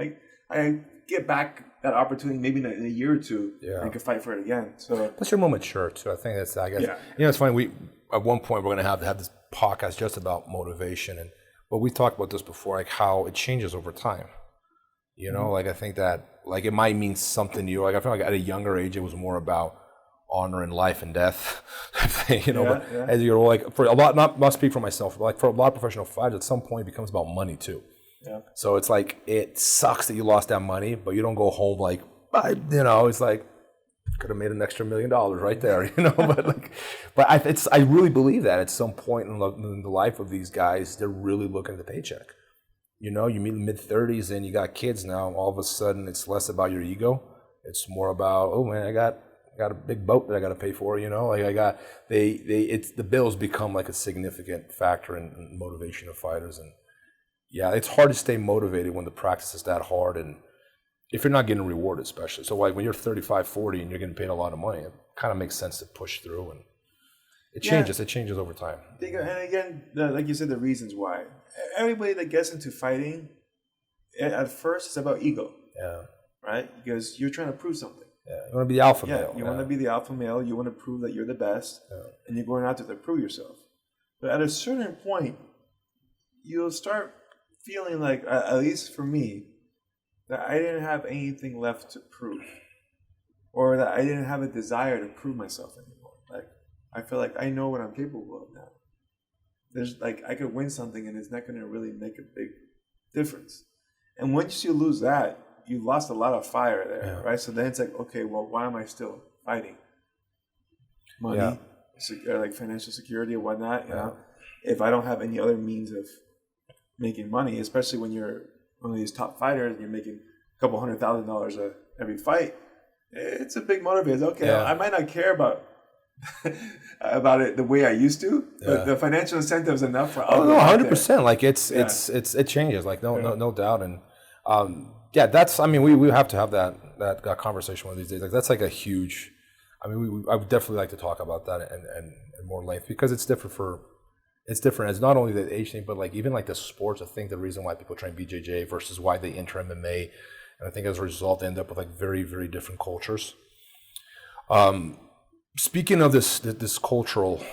I get back that opportunity maybe in a year or two and can fight for it again. So plus you're more mature too. I think that's it's funny. We at one point we're going to have this podcast just about motivation, but we talked about this before, how it changes over time. I think that it might mean something to you. I feel at a younger age it was more about honor and life and death, but as you're for a lot, not speak for myself, but for a lot of professional fighters, at some point it becomes about money too. Yeah. So it's it sucks that you lost that money, but you don't go home it's could have made an extra $1 million right there, but I really believe that at some point in the life of these guys, they're really looking at the paycheck. You know, you meet in the mid-30s and you got kids now. All of a sudden, it's less about your ego. It's more about, oh man, I got a big boat that I got to pay for. You know, like it's the bills become like a significant factor in motivation of fighters. And yeah, it's hard to stay motivated when the practice is that hard, and if you're not getting rewarded, especially. So like when you're 35, 40 and you're getting paid a lot of money, it kind of makes sense to push through, and it changes. It changes over time. And again, like you said, the reasons why. Everybody that gets into fighting, at first, it's about ego. Yeah. Right? Because you're trying to prove something. Yeah. You want to be the alpha male. You want to be the alpha male. You want to prove that you're the best. Yeah. And you're going out there to prove yourself. But at a certain point, you'll start feeling like, at least for me, that I didn't have anything left to prove. Or that I didn't have a desire to prove myself anymore. Like, I feel like I know what I'm capable of now. There's like, I could win something and it's not going to really make a big difference. And once you lose that, you lost a lot of fire there, right? So then it's like, okay, well, why am I still fighting? Money, like financial security and whatnot. You know, if I don't have any other means of making money, especially when you're one of these top fighters and you're making a couple $100,000 every fight, it's a big motivator. Okay, I might not care about it the way I used to, but the financial incentive is enough for. Oh no, 100%. Like it changes. Like no doubt. And that's. I mean, we have to have that conversation one of these days. Like that's like a huge. I mean, I would definitely like to talk about that and more length, because it's different. It's not only the age thing, but like even like the sports. I think the reason why people train BJJ versus why they enter MMA, and I think as a result they end up with like very, very different cultures. Speaking of this cultural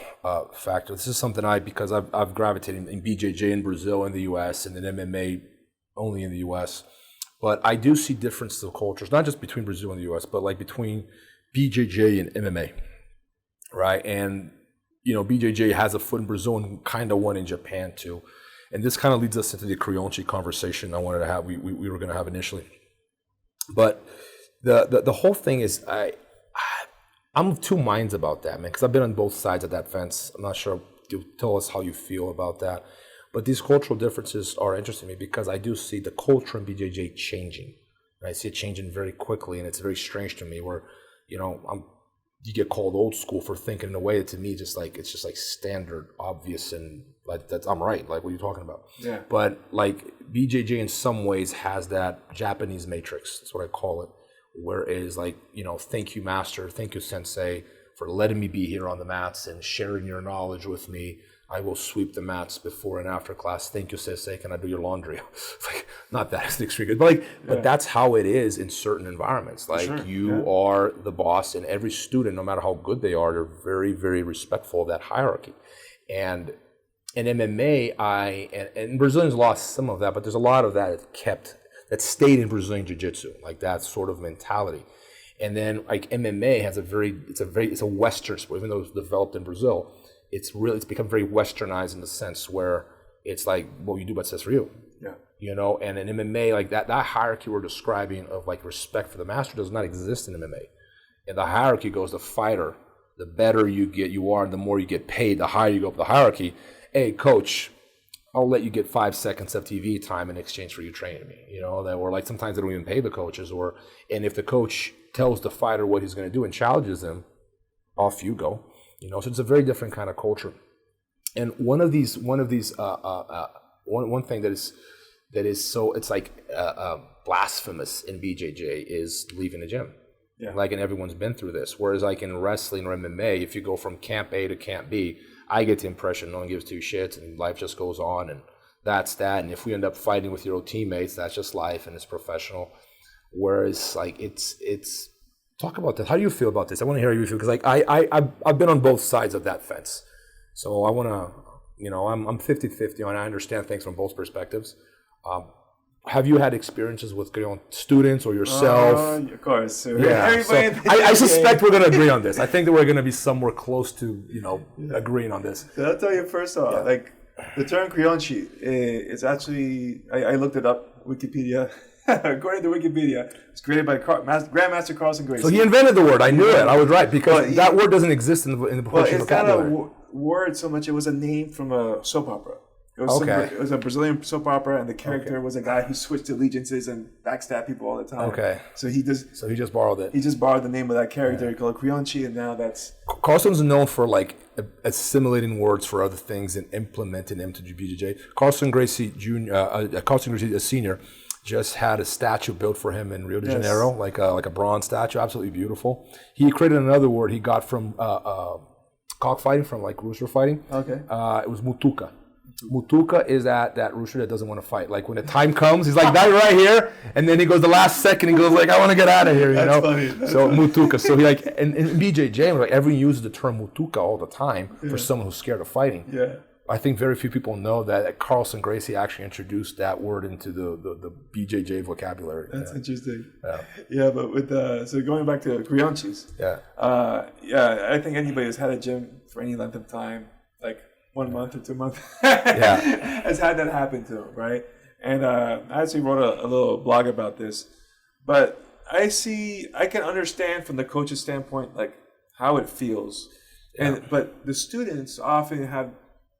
factor, this is something because I've gravitated in BJJ in Brazil and the U.S. and then MMA only in the U.S. But I do see differences of cultures, not just between Brazil and the U.S., but like between BJJ and MMA, right? And you know, BJJ has a foot in Brazil and kind of one in Japan too. And this kind of leads us into the Creonte conversation I wanted to have. We were going to have initially, but the whole thing is I'm of two minds about that, man, because I've been on both sides of that fence. I'm not sure. You'll tell us how you feel about that. But these cultural differences are interesting to me because I do see the culture in BJJ changing. And I see it changing very quickly, and it's very strange to me where, you know, you get called old school for thinking in a way that to me it's just like standard, obvious, and like I'm right. Like, what are you talking about? Yeah. But like BJJ in some ways has that Japanese matrix. That's what I call it. Whereas, like, you know, thank you, master, thank you, sensei, for letting me be here on the mats and sharing your knowledge with me. I will sweep the mats before and after class. Thank you, sensei. Can I do your laundry? It's like, not that it's extreme, but like, but that's how it is in certain environments. Like, you are the boss, and every student, no matter how good they are, they're very, very respectful of that hierarchy. And in MMA, and Brazilians lost some of that, but there's a lot of that that stayed in Brazilian Jiu Jitsu, like that sort of mentality. And then like MMA has it's a Western sport, even though it was developed in Brazil. It's become very Westernized in the sense where it's like, what you do what's best for you. Yeah. You know, and in MMA, like that hierarchy we're describing of like respect for the master does not exist in MMA. And the hierarchy goes, the fighter, the better you are, and the more you get paid, the higher you go up the hierarchy. Hey, coach, I'll let you get 5 seconds of TV time in exchange for you training me. You know, or like sometimes they don't even pay the coaches, and if the coach tells the fighter what he's going to do and challenges him, off you go. You know, so it's a very different kind of culture. And one thing that is so, it's like blasphemous in BJJ is leaving the gym. Yeah. Like, and everyone's been through this. Whereas like in wrestling or MMA, if you go from camp A to camp B, I get the impression no one gives two shits and life just goes on, and that's that. And if we end up fighting with your old teammates, that's just life and it's professional. Whereas like it's talk about that. How do you feel about this? I want to hear how you feel, because like I've been on both sides of that fence. So I want to, you know, I'm 50-50 on. I understand things from both perspectives. Have you had experiences with students or yourself? Of course. Yeah. So I suspect we're going to agree on this. I think that we're going to be somewhere close to, you know, agreeing on this. So I'll tell you first of all, like the term Creonte is actually, I looked it up, Wikipedia. According to Wikipedia, it's created by Grandmaster Carlson Gracie. So he invented the word. I knew it. I was right, because that word doesn't exist in the professional vocabulary. It's not a word so much. It was a name from a soap opera. It was a Brazilian soap opera, and the character was a guy who switched allegiances and backstabbed people all the time. Okay. So he just borrowed it. He just borrowed the name of that character called Creonte, and now that's... Carlson's known for like assimilating words for other things and implementing them to BJJ. Carlson Gracie Jr., Carlson Gracie, a senior, just had a statue built for him in Rio de Janeiro, like a bronze statue, absolutely beautiful. He created another word he got from cockfighting, from like rooster fighting. Okay. It was mutuca. Mutuca is that rooster that doesn't want to fight. Like when the time comes, he's like, "Die right here," and then he goes the last second. He goes like, "I want to get out of here," you know. Funny. So mutuca. So he like in BJJ, like everyone uses the term mutuca all the time for someone who's scared of fighting. Yeah. I think very few people know that Carlson Gracie actually introduced that word into the BJJ vocabulary. That's interesting. Yeah, but with so going back to Creontes. I think anybody who's had a gym for any length of time, like 1 month or 2 months, has had that happen to them, right? And I actually wrote a little blog about this, but I can understand from the coach's standpoint, like how it feels, but the students often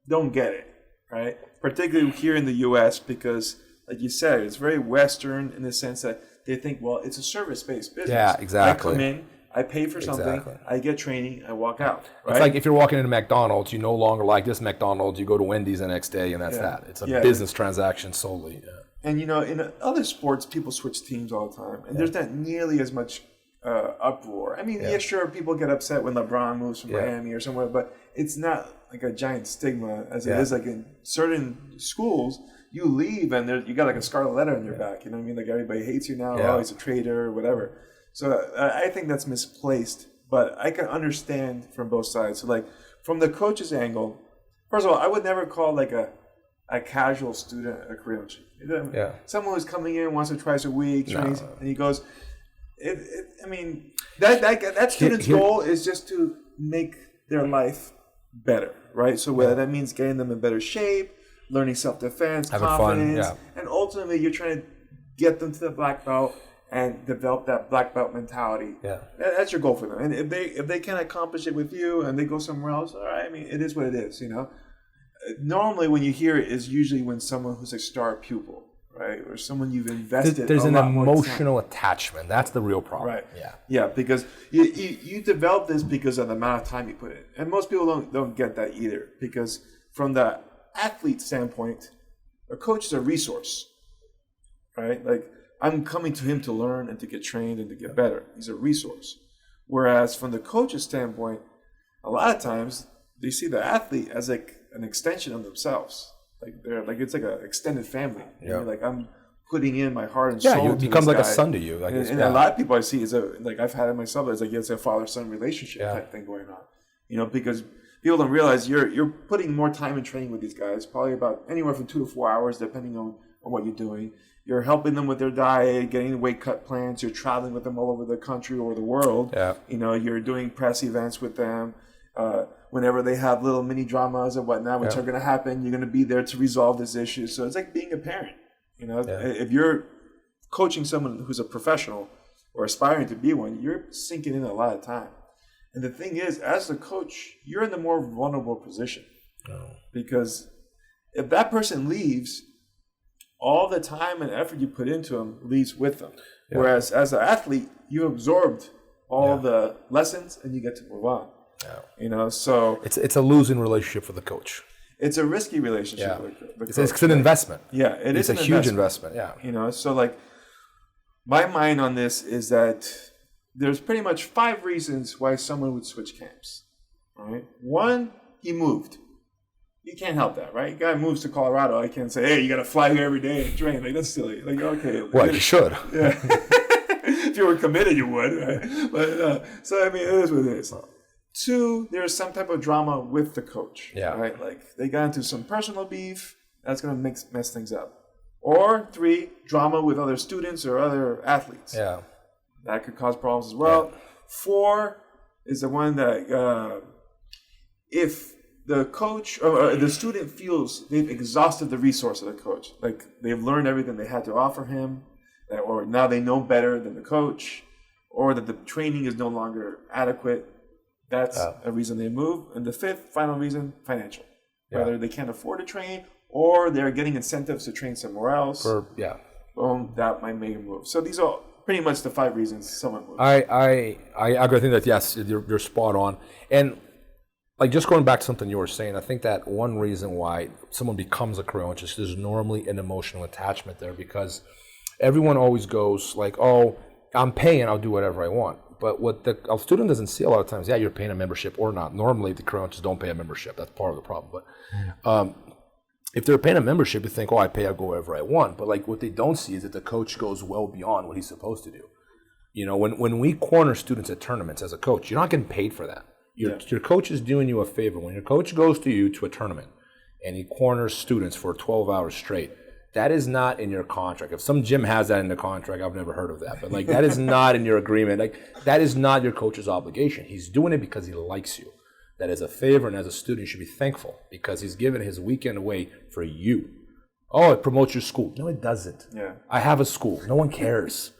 don't get it, right? Particularly here in the U.S., because, like you said, it's very Western in the sense that they think, well, it's a service-based business. Yeah, exactly. I come in, I pay for something, I get training, I walk out. Right? It's like if you're walking into McDonald's, you no longer like this McDonald's, you go to Wendy's the next day, and that's that. It's a business transaction solely. Yeah. And, in other sports, people switch teams all the time, and there's not nearly as much uproar. I mean, sure, people get upset when LeBron moves from Miami or somewhere, but it's not like a giant stigma as it is like in certain schools. You leave and you got like a scarlet letter on your back. You know what I mean? Like everybody hates you now. Oh, he's a traitor or whatever. So I think that's misplaced, but I can understand from both sides. So like from the coach's angle, first of all, I would never call like a casual student a Creonte. Someone who's coming in once or twice a week, trains, and he goes. I mean, that student's goal is just to make their life better, right? So whether that means getting them in better shape, learning self-defense, confidence, and ultimately you're trying to get them to the black belt and develop that black belt mentality. Yeah, that's your goal for them. And if they can't accomplish it with you and they go somewhere else, all right. I mean, it is what it is. Normally when you hear it is usually when someone who's a star pupil. Right, or someone you've invested. There's an emotional attachment. That's the real problem. Right. Yeah. Because you develop this because of the amount of time you put in, and most people don't get that either. Because from the athlete standpoint, a coach is a resource, right? Like I'm coming to him to learn and to get trained and to get better. He's a resource. Whereas from the coach's standpoint, a lot of times they see the athlete as like an extension of themselves. It's like an extended family. Like I'm putting in my heart and soul. Yeah, you become like a son to you. Like and a lot of people I see is I've had it myself. It's like it's a father-son relationship type thing going on. Because people don't realize you're putting more time in training with these guys, probably about anywhere from 2 to 4 hours, depending on what you're doing. You're helping them with their diet, getting weight cut plans. You're traveling with them all over the country or the world. Yeah. You're doing press events with them. Whenever they have little mini dramas and whatnot, which are going to happen, you're going to be there to resolve this issue. So it's like being a parent. If you're coaching someone who's a professional or aspiring to be one, you're sinking in a lot of time. And the thing is, as the coach, you're in the more vulnerable position. Because if that person leaves, all the time and effort you put into them leaves with them. Whereas as an athlete, you absorbed all the lessons and you get to move on. So it's a losing relationship for the coach. It's a risky relationship. It's an investment. Yeah, it's a huge investment. So like my mind on this is that there's pretty much 5 reasons why someone would switch camps. All right, 1, he moved. You can't help that, right? Guy moves to Colorado. I can't say, hey, you got to fly here every day and train. Like that's silly. Like okay, well, you should. Yeah. If you were committed, you would, right? But so I mean, it is what it is. 2, there's some type of drama with the coach. Right? Like they got into some personal beef. That's going to mess things up. Or 3, drama with other students or other athletes. Yeah. That could cause problems as well. 4 is the one that if the coach or the student feels they've exhausted the resource of the coach, like they've learned everything they had to offer him, or now they know better than the coach, or that the training is no longer adequate. That's a reason they move. And the 5th, final reason, financial. Whether they can't afford to train or they're getting incentives to train somewhere else. That might make a move. So these are pretty much the 5 reasons someone moves. I agree. I think that, yes, you're spot on. And like, just going back to something you were saying, I think that one reason why someone becomes a Creonte is there's normally an emotional attachment there, because everyone always goes like, oh, I'm paying, I'll do whatever I want. But what a student doesn't see a lot of times, yeah, you're paying a membership or not. Normally, the Creontes don't pay a membership. That's part of the problem. But if they're paying a membership, you think, oh, I pay, I'll go wherever I want. But like, what they don't see is that the coach goes well beyond what he's supposed to do. You know, when we corner students at tournaments as a coach, you're not getting paid for that. Your coach is doing you a favor. When your coach goes to you to a tournament and he corners students for 12 hours straight, that is not in your contract. If some gym has that in the contract, I've never heard of that. But like, that is not in your agreement. Like, that is not your coach's obligation. He's doing it because he likes you. That is a favor, and as a student, you should be thankful because he's giving his weekend away for you. Oh, it promotes your school. No, it doesn't. Yeah. I have a school. No one cares.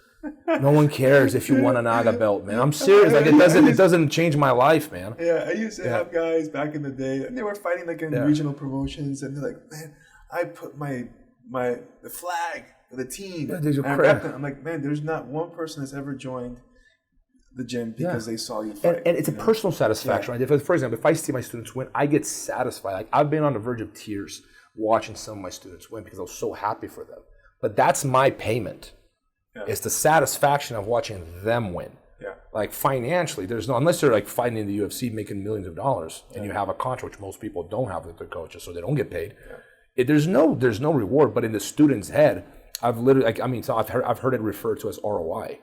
No one cares if you won an AGA belt, man. I'm serious. Like, it doesn't change my life, man. Yeah, I used to have guys back in the day, and they were fighting like in regional promotions, and they're like, man, I put the flag for the team. I'm like, man, there's not one person that's ever joined the gym because they saw you fight. And it's a personal satisfaction, right? For example, if I see my students win, I get satisfied. Like, I've been on the verge of tears watching some of my students win because I was so happy for them. But that's my payment. Yeah. It's the satisfaction of watching them win. Yeah. Like, financially, there's no, unless they're like fighting in the UFC making millions of dollars and you have a contract, which most people don't have with their coaches, so they don't get paid. Yeah. There's no reward, but in the student's head, I've literally, I've heard it referred to as ROI.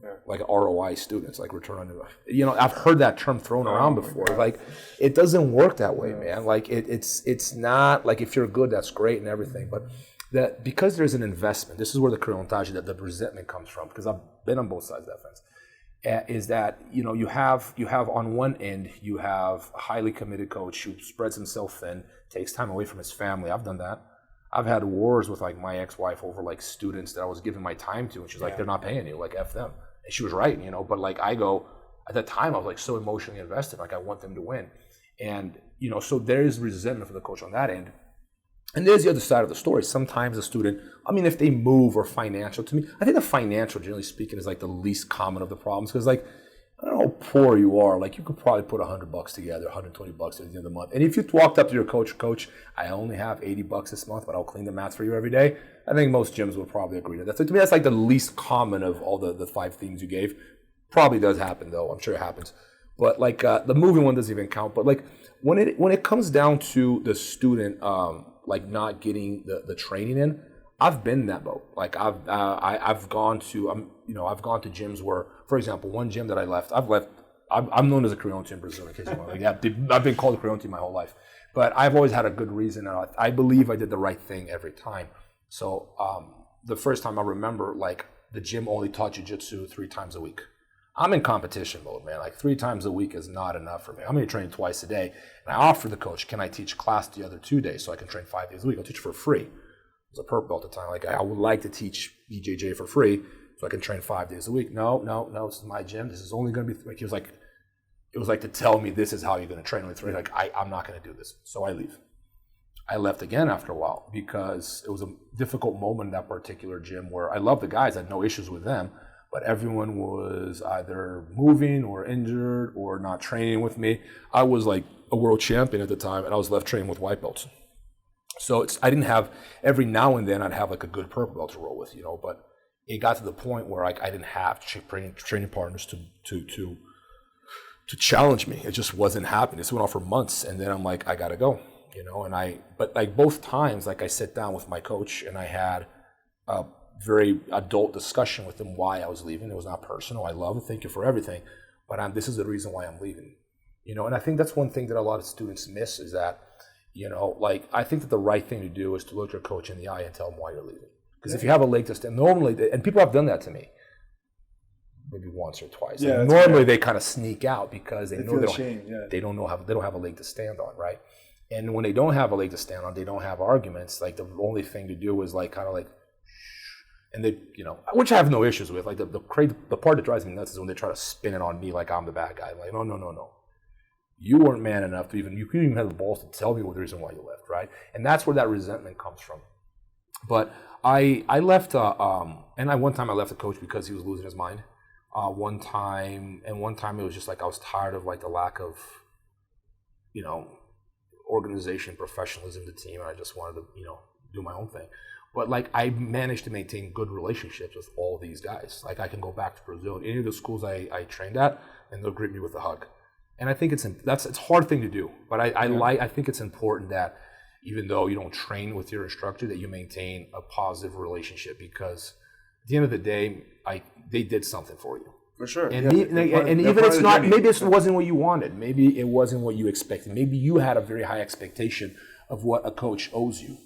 Yeah. Like ROI students, like return on investment. You know, I've heard that term thrown around before. Like, it doesn't work that way, man. Like, it's not like, if you're good, that's great and everything, but that because there's an investment, this is where the Creontage, that the resentment comes from, because I've been on both sides of that fence, is that, you know, you have on one end, you have a highly committed coach who spreads himself thin, takes time away from his family. I've done that. I've had wars with like my ex-wife over like students that I was giving my time to, and she's like, they're not paying you, like F them. And she was right, you know, but like I go, at that time I was like so emotionally invested, like I want them to win. And, you know, so there is resentment for the coach on that end. And there's the other side of the story. Sometimes a student, I mean, if they move or financial, to me, I think the financial, generally speaking, is like the least common of the problems. Because like, I don't know how poor you are. Like, you could probably put $100 together, $120 at the end of the month. And if you walked up to your coach, I only have $80 this month, but I'll clean the mats for you every day. I think most gyms would probably agree to that. So to me, that's like the least common of all the 5 themes you gave. Probably does happen though. I'm sure it happens. But like the moving one doesn't even count. But like when it comes down to the student, like not getting the training in, I've been in that boat. Like I've gone to gyms where, for example, one gym that I'm known as a Creonte in Brazil. In case you want. Like, I've been called a Creonte my whole life, but I've always had a good reason. And I believe I did the right thing every time. So the first time I remember, like the gym only taught jiu-jitsu 3 times a week. I'm in competition mode, man. Like 3 times a week is not enough for me. I'm going to train twice a day. And I offered the coach, can I teach class the other 2 days so I can train 5 days a week? I'll teach for free. It was a purple belt at the time. Like, I would like to teach BJJ for free so I can train 5 days a week. No, this is my gym. This is only going to be, like, it was like to tell me this is how you're going to train with 3. Like, I'm not going to do this. So I leave. I left again after a while because it was a difficult moment in that particular gym where I love the guys. I had no issues with them. But everyone was either moving or injured or not training with me. I was like a world champion at the time, and I was left training with white belts. So I didn't have, every now and then I'd have like a good purple belt to roll with, you know. But it got to the point where I didn't have training partners to challenge me. It just wasn't happening. This went on for months, and then I'm like, I gotta go, you know. But like both times, like I sat down with my coach and I had a very adult discussion with him why I was leaving. It was not personal. I love him. Thank you for everything. But this is the reason why I'm leaving. You know, and I think that's one thing that a lot of students miss is that, you know, like I think that the right thing to do is to look your coach in the eye and tell him why you're leaving. Because if you have a leg to stand, normally, and people have done that to me, maybe once or twice. Yeah, like normally they kind of sneak out because they know they don't have a leg to stand on, right? And when they don't have a leg to stand on, they don't have arguments. Like the only thing to do is like kind of like, and they, you know, which I have no issues with. Like the part that drives me nuts is when they try to spin it on me like I'm the bad guy. Like, no. You weren't man enough to you couldn't even have the balls to tell me what the reason why you left, right? And that's where that resentment comes from. But I left, one time I left a coach because he was losing his mind. One time it was just like I was tired of like the lack of, organization, professionalism in the team, and I just wanted to, do my own thing. But like I managed to maintain good relationships with all these guys. Like I can go back to Brazil, any of the schools I trained at, and they'll greet me with a hug. And I think it's a hard thing to do, but I think it's important that even though you don't train with your instructor, that you maintain a positive relationship, because at the end of the day, they did something for you. For sure. And even it's not, maybe it wasn't what you wanted. Maybe it wasn't what you expected. Maybe you had a very high expectation of what a coach owes you,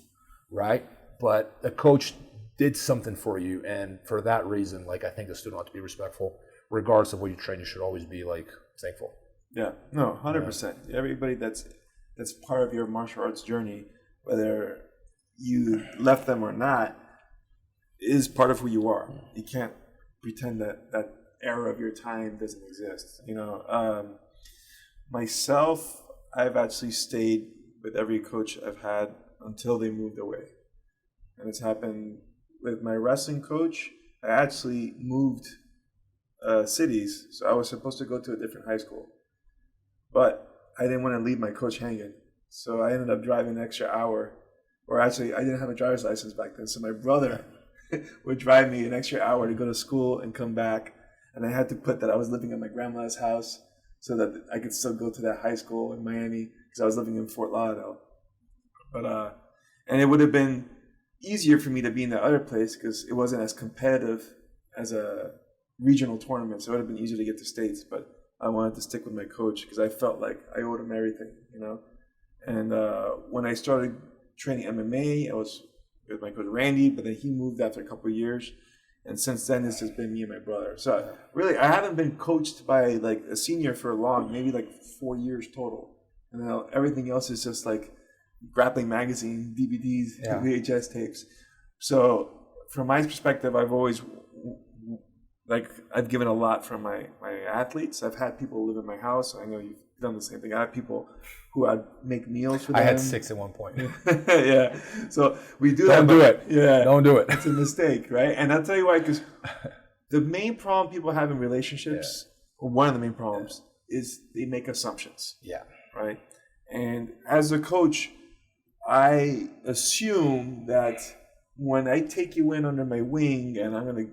right? But a coach did something for you, and for that reason, like I think the student ought to be respectful, regardless of what you train. You should always be like thankful. Yeah, no, 100%. Everybody that's part of your martial arts journey, whether you left them or not, is part of who you are. You can't pretend that era of your time doesn't exist. Myself, I've actually stayed with every coach I've had until they moved away. And it's happened with my wrestling coach. I actually moved cities, so I was supposed to go to a different high school. But I didn't want to leave my coach hanging. So I ended up driving an extra hour. Or actually, I didn't have a driver's license back then. So my brother would drive me an extra hour to go to school and come back. And I had to put that I was living at my grandma's house so that I could still go to that high school in Miami, because I was living in Fort Lauderdale. But and it would have been easier for me to be in that other place because it wasn't as competitive as a regional tournament. So it would have been easier to get to states. But I wanted to stick with my coach because I felt like I owed him everything, And when I started training MMA, I was with my coach Randy, but then he moved after a couple of years. And since then, it's just been me and my brother. So really, I haven't been coached by like a senior for long, maybe like 4 years total. And then everything else is just like grappling magazine, DVDs, VHS tapes. So from my perspective, I've always I've given a lot from my athletes. I've had people live in my house. I know you've done the same thing. I have people who I'd make meals for them. I had 6 at one point. Yeah. So we do Don't that. do it. Yeah. Don't do it. It's a mistake, right? And I'll tell you why, because the main problem people have in relationships, or one of the main problems, is they make assumptions. Yeah. Right? And as a coach, I assume that when I take you in under my wing and I'm going to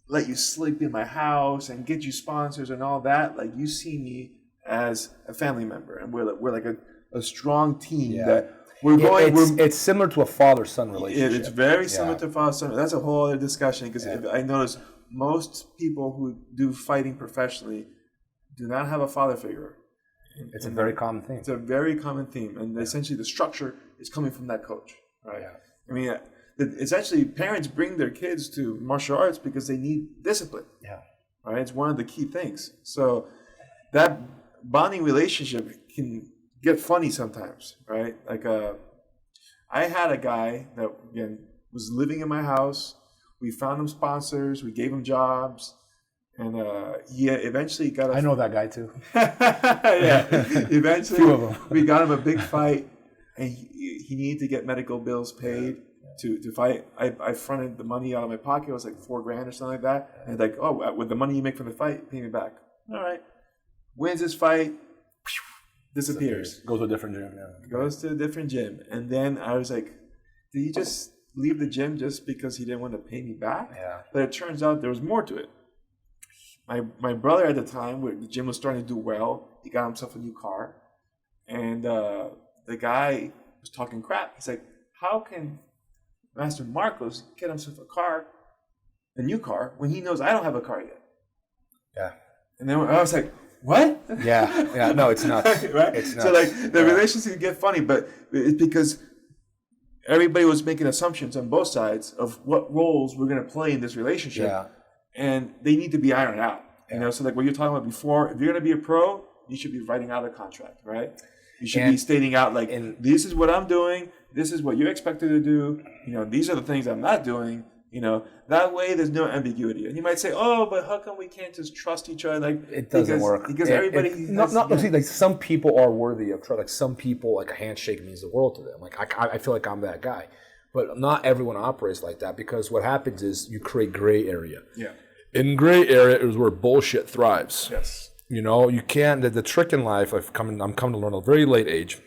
let you sleep in my house and get you sponsors and all that, like you see me as a family member, and we're like a strong team that we're going. It's similar to a father-son relationship. It's very similar to father-son. That's a whole other discussion, because I notice most people who do fighting professionally do not have a father figure. It's a very common theme. It's a very common theme, and essentially the structure is coming from that coach, right? Yeah. I mean, it's actually parents bring their kids to martial arts because they need discipline. Yeah. Right? It's one of the key things. So that bonding relationship can get funny sometimes, right? Like I had a guy that, again, was living in my house. We found him sponsors. We gave him jobs. And he eventually got I know that guy too. Yeah. Eventually, Two of them. We got him a big fight, and he needed to get medical bills paid to fight. I fronted the money out of my pocket. It was like $4,000 or something like that. And like, oh, with the money you make from the fight, pay me back. All right. Wins this fight, disappears. Goes to a different gym. Yeah. Goes to a different gym. And then I was like, did he just leave the gym just because he didn't want to pay me back? Yeah. But it turns out there was more to it. My brother at the time, where the gym was starting to do well, he got himself a new car. And the guy was talking crap. He's like, how can Master Marcos get himself a new car, when he knows I don't have a car yet? Yeah. And then I was like, what? Yeah. No, it's nuts. Right? It's nuts. So like the relationship can get funny, but it's because everybody was making assumptions on both sides of what roles we're going to play in this relationship. Yeah. And they need to be ironed out. You know, so like what you're talking about before, if you're going to be a pro, you should be writing out a contract, right? You should be stating out like, this is what I'm doing. This is what you're expected to do. You know, these are the things I'm not doing. You know, that way there's no ambiguity. And you might say, "Oh, but how come we can't just trust each other?" Like it doesn't work because everybody. See, like some people are worthy of trust. Like some people, like a handshake means the world to them. Like I feel like I'm that guy, but not everyone operates like that because what happens is you create gray area. Yeah. In gray area is where bullshit thrives. Yes. You know, you can't. The trick in life, I'm coming to learn at a very late age,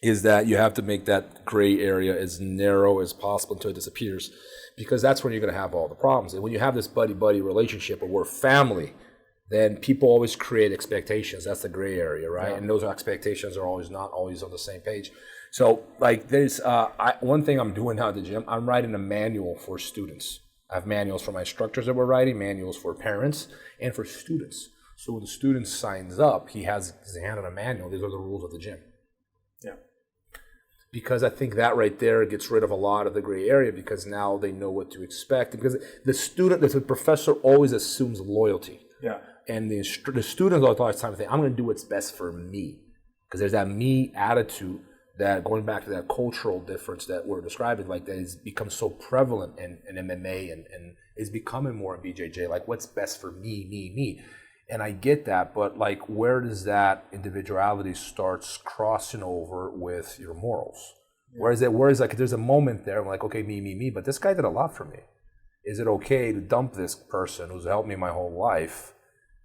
is that you have to make that gray area as narrow as possible until it disappears. Because that's when you're going to have all the problems. And when you have this buddy-buddy relationship or we're family, then people always create expectations. That's the gray area, right? Yeah. And those expectations are always not always on the same page. So, like, there's one thing I'm doing now at the gym, I'm writing a manual for students. I have manuals for my instructors that we're writing, manuals for parents, and for students. So when the student signs up, he has his hand on a manual. These are the rules of the gym. Yeah. Because I think that right there gets rid of a lot of the gray area because now they know what to expect. Because the professor always assumes loyalty. Yeah. And the students all the time think, I'm going to do what's best for me. Because there's that me attitude that, going back to that cultural difference that we're describing, like that has become so prevalent in MMA and is becoming more in BJJ. Like, what's best for me. And I get that, but like, where does that individuality starts crossing over with your morals? Yeah. Whereas like, there's a moment there, I'm like, okay, me, but this guy did a lot for me. Is it okay to dump this person who's helped me my whole life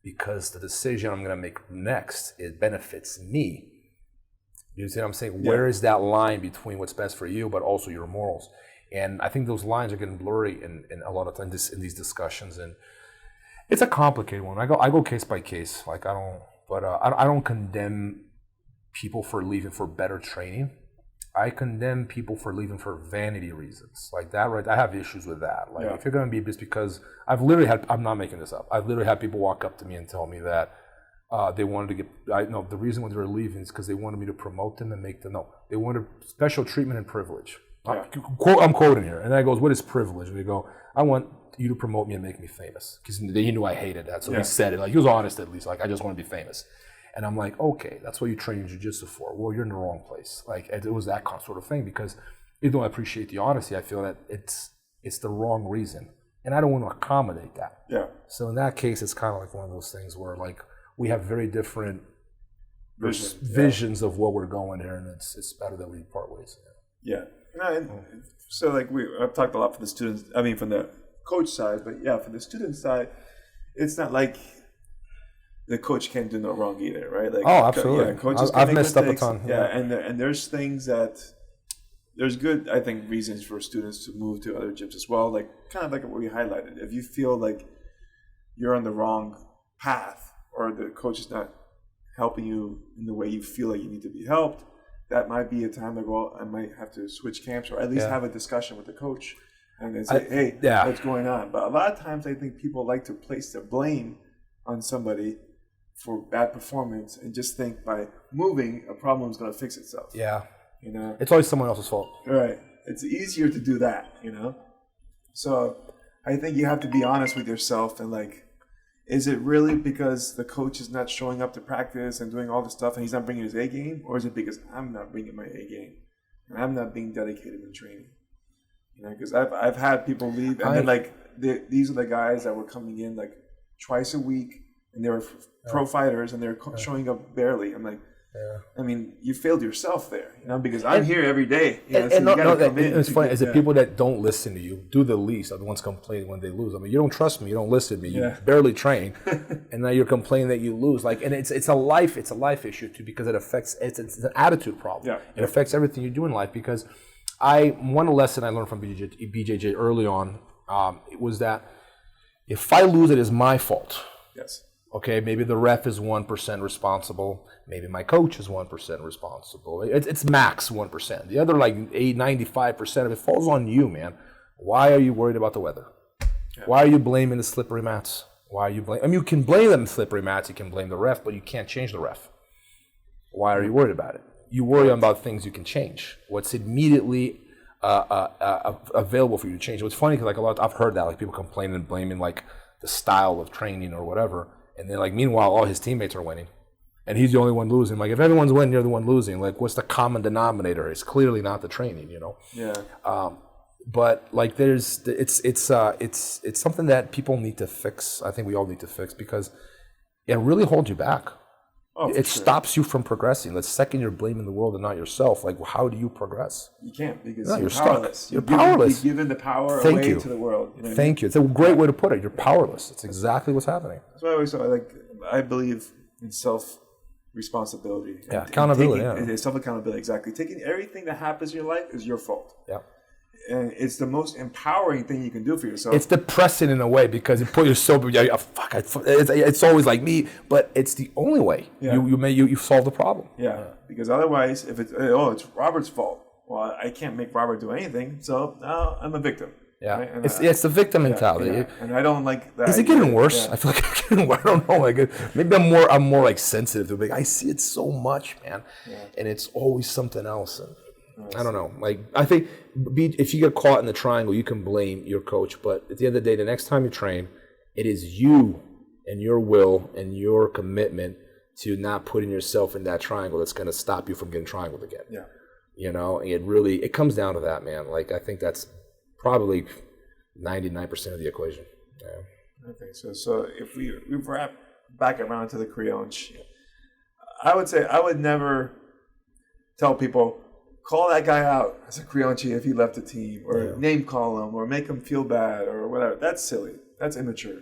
because the decision I'm going to make next, it benefits me? You see what I'm saying? Yeah. Where is that line between what's best for you, but also your morals? And I think those lines are getting blurry in a lot of times in these discussions. And it's a complicated one. I go case by case. Like I don't condemn people for leaving for better training. I condemn people for leaving for vanity reasons. Like that, right? I have issues with that. Like if you're going to be just because I'm not making this up. I've literally had people walk up to me and tell me that they wanted to the reason why they were leaving is because they wanted me to promote them and make them they wanted special treatment and privilege. Yeah. I'm quoting here, and I goes, "What is privilege?" And they go, "I want you to promote me and make me famous," because he knew I hated that, so he said it. Like he was honest at least. Like I just want to be famous, and I'm like, okay, that's what you train jiu-jitsu for. Well, you're in the wrong place. Like it was that sort of thing because even though I appreciate the honesty, I feel that it's the wrong reason, and I don't want to accommodate that. Yeah. So in that case, it's kind of like one of those things where like we have very different visions of what we're going here, and it's better that we part ways. Yeah. So like I've talked a lot for the students. I mean, from the coach side, but for the student side, it's not like the coach can't do no wrong either, right? Like, absolutely. Coaches I've messed up a ton. Yeah, and there's things that there's good, I think, reasons for students to move to other gyms as well. Like kind of like what we highlighted. If you feel like you're on the wrong path or the coach is not helping you in the way you feel like you need to be helped, that might be a time to go, I might have to switch camps or at least have a discussion with the coach and then say, hey, what's going on? But a lot of times I think people like to place the blame on somebody for bad performance and just think by moving, a problem is going to fix itself. Yeah. You know? It's always someone else's fault. Right. It's easier to do that, you know? So I think you have to be honest with yourself and like, is it really because the coach is not showing up to practice and doing all the stuff and he's not bringing his A game? Or is it because I'm not bringing my A game and I'm not being dedicated in training? You know, because I've had people leave and then like these are the guys that were coming in like twice a week and they were pro fighters and they're showing up barely. I'm like, I mean, you failed yourself there, you know, because I'm here every day. You know, it's funny. Is it people that don't listen to you, do the least, are the ones complaining when they lose. I mean, you don't trust me, you don't listen to me, you barely train, and now you're complaining that you lose. Like, and it's a life issue too because it affects. It's an attitude problem. Yeah. It affects everything you do in life. Because one lesson I learned from BJJ early on was that if I lose, it is my fault. Yes. Okay, maybe the ref is 1% responsible. Maybe my coach is 1% responsible. It's max 1%. The other 95% of it falls on you, man. Why are you worried about the weather? Yeah. Why are you blaming the slippery mats? Why are you blaming? I mean, you can blame them slippery mats. You can blame the ref, but you can't change the ref. Why are you worried about it? You worry about things you can change. What's immediately available for you to change. What's funny because I've heard that people complaining and blaming the style of training or whatever. And then, meanwhile, all his teammates are winning. And he's the only one losing. If everyone's winning, you're the one losing. What's the common denominator? It's clearly not the training, you know? Yeah. But like it's something that people need to fix. I think we all need to fix because it really holds you back. Oh, it stops you from progressing. The second you're blaming the world and not yourself, like how do you progress? You can't because No, you're powerless. stuck. You're powerless. You've given the power Thank away you. to the world. You know what Thank you. It's a great way to put it. You're powerless. It's exactly what's happening. That's why I always say, I believe in self-responsibility. Yeah, accountability. Self-accountability, exactly. Taking everything that happens in your life is your fault. Yeah. And it's the most empowering thing you can do for yourself. It's depressing in a way because you put yourself. It's always like me, but it's the only way you solve the problem. Yeah, because otherwise, if it's Robert's fault, well, I can't make Robert do anything, so now I'm a victim. Yeah, right? it's the victim mentality. Yeah. And I don't like that. Is it getting worse? Yeah. I feel like it's getting worse. I don't know. Like maybe I'm more like sensitive to it. Like I see it so much, man, and it's always something else. And I don't know. Like I think if you get caught in the triangle, you can blame your coach. But at the end of the day, the next time you train, it is you and your will and your commitment to not putting yourself in that triangle that's going to stop you from getting triangled again. Yeah. You know, it comes down to that, man. Like I think that's probably 99% of the equation. Yeah. I think so. So if we wrap back around to the Creonte, I would say I would never tell people, call that guy out as a Creonte if he left the team, or name call him, or make him feel bad, or whatever. That's silly. That's immature.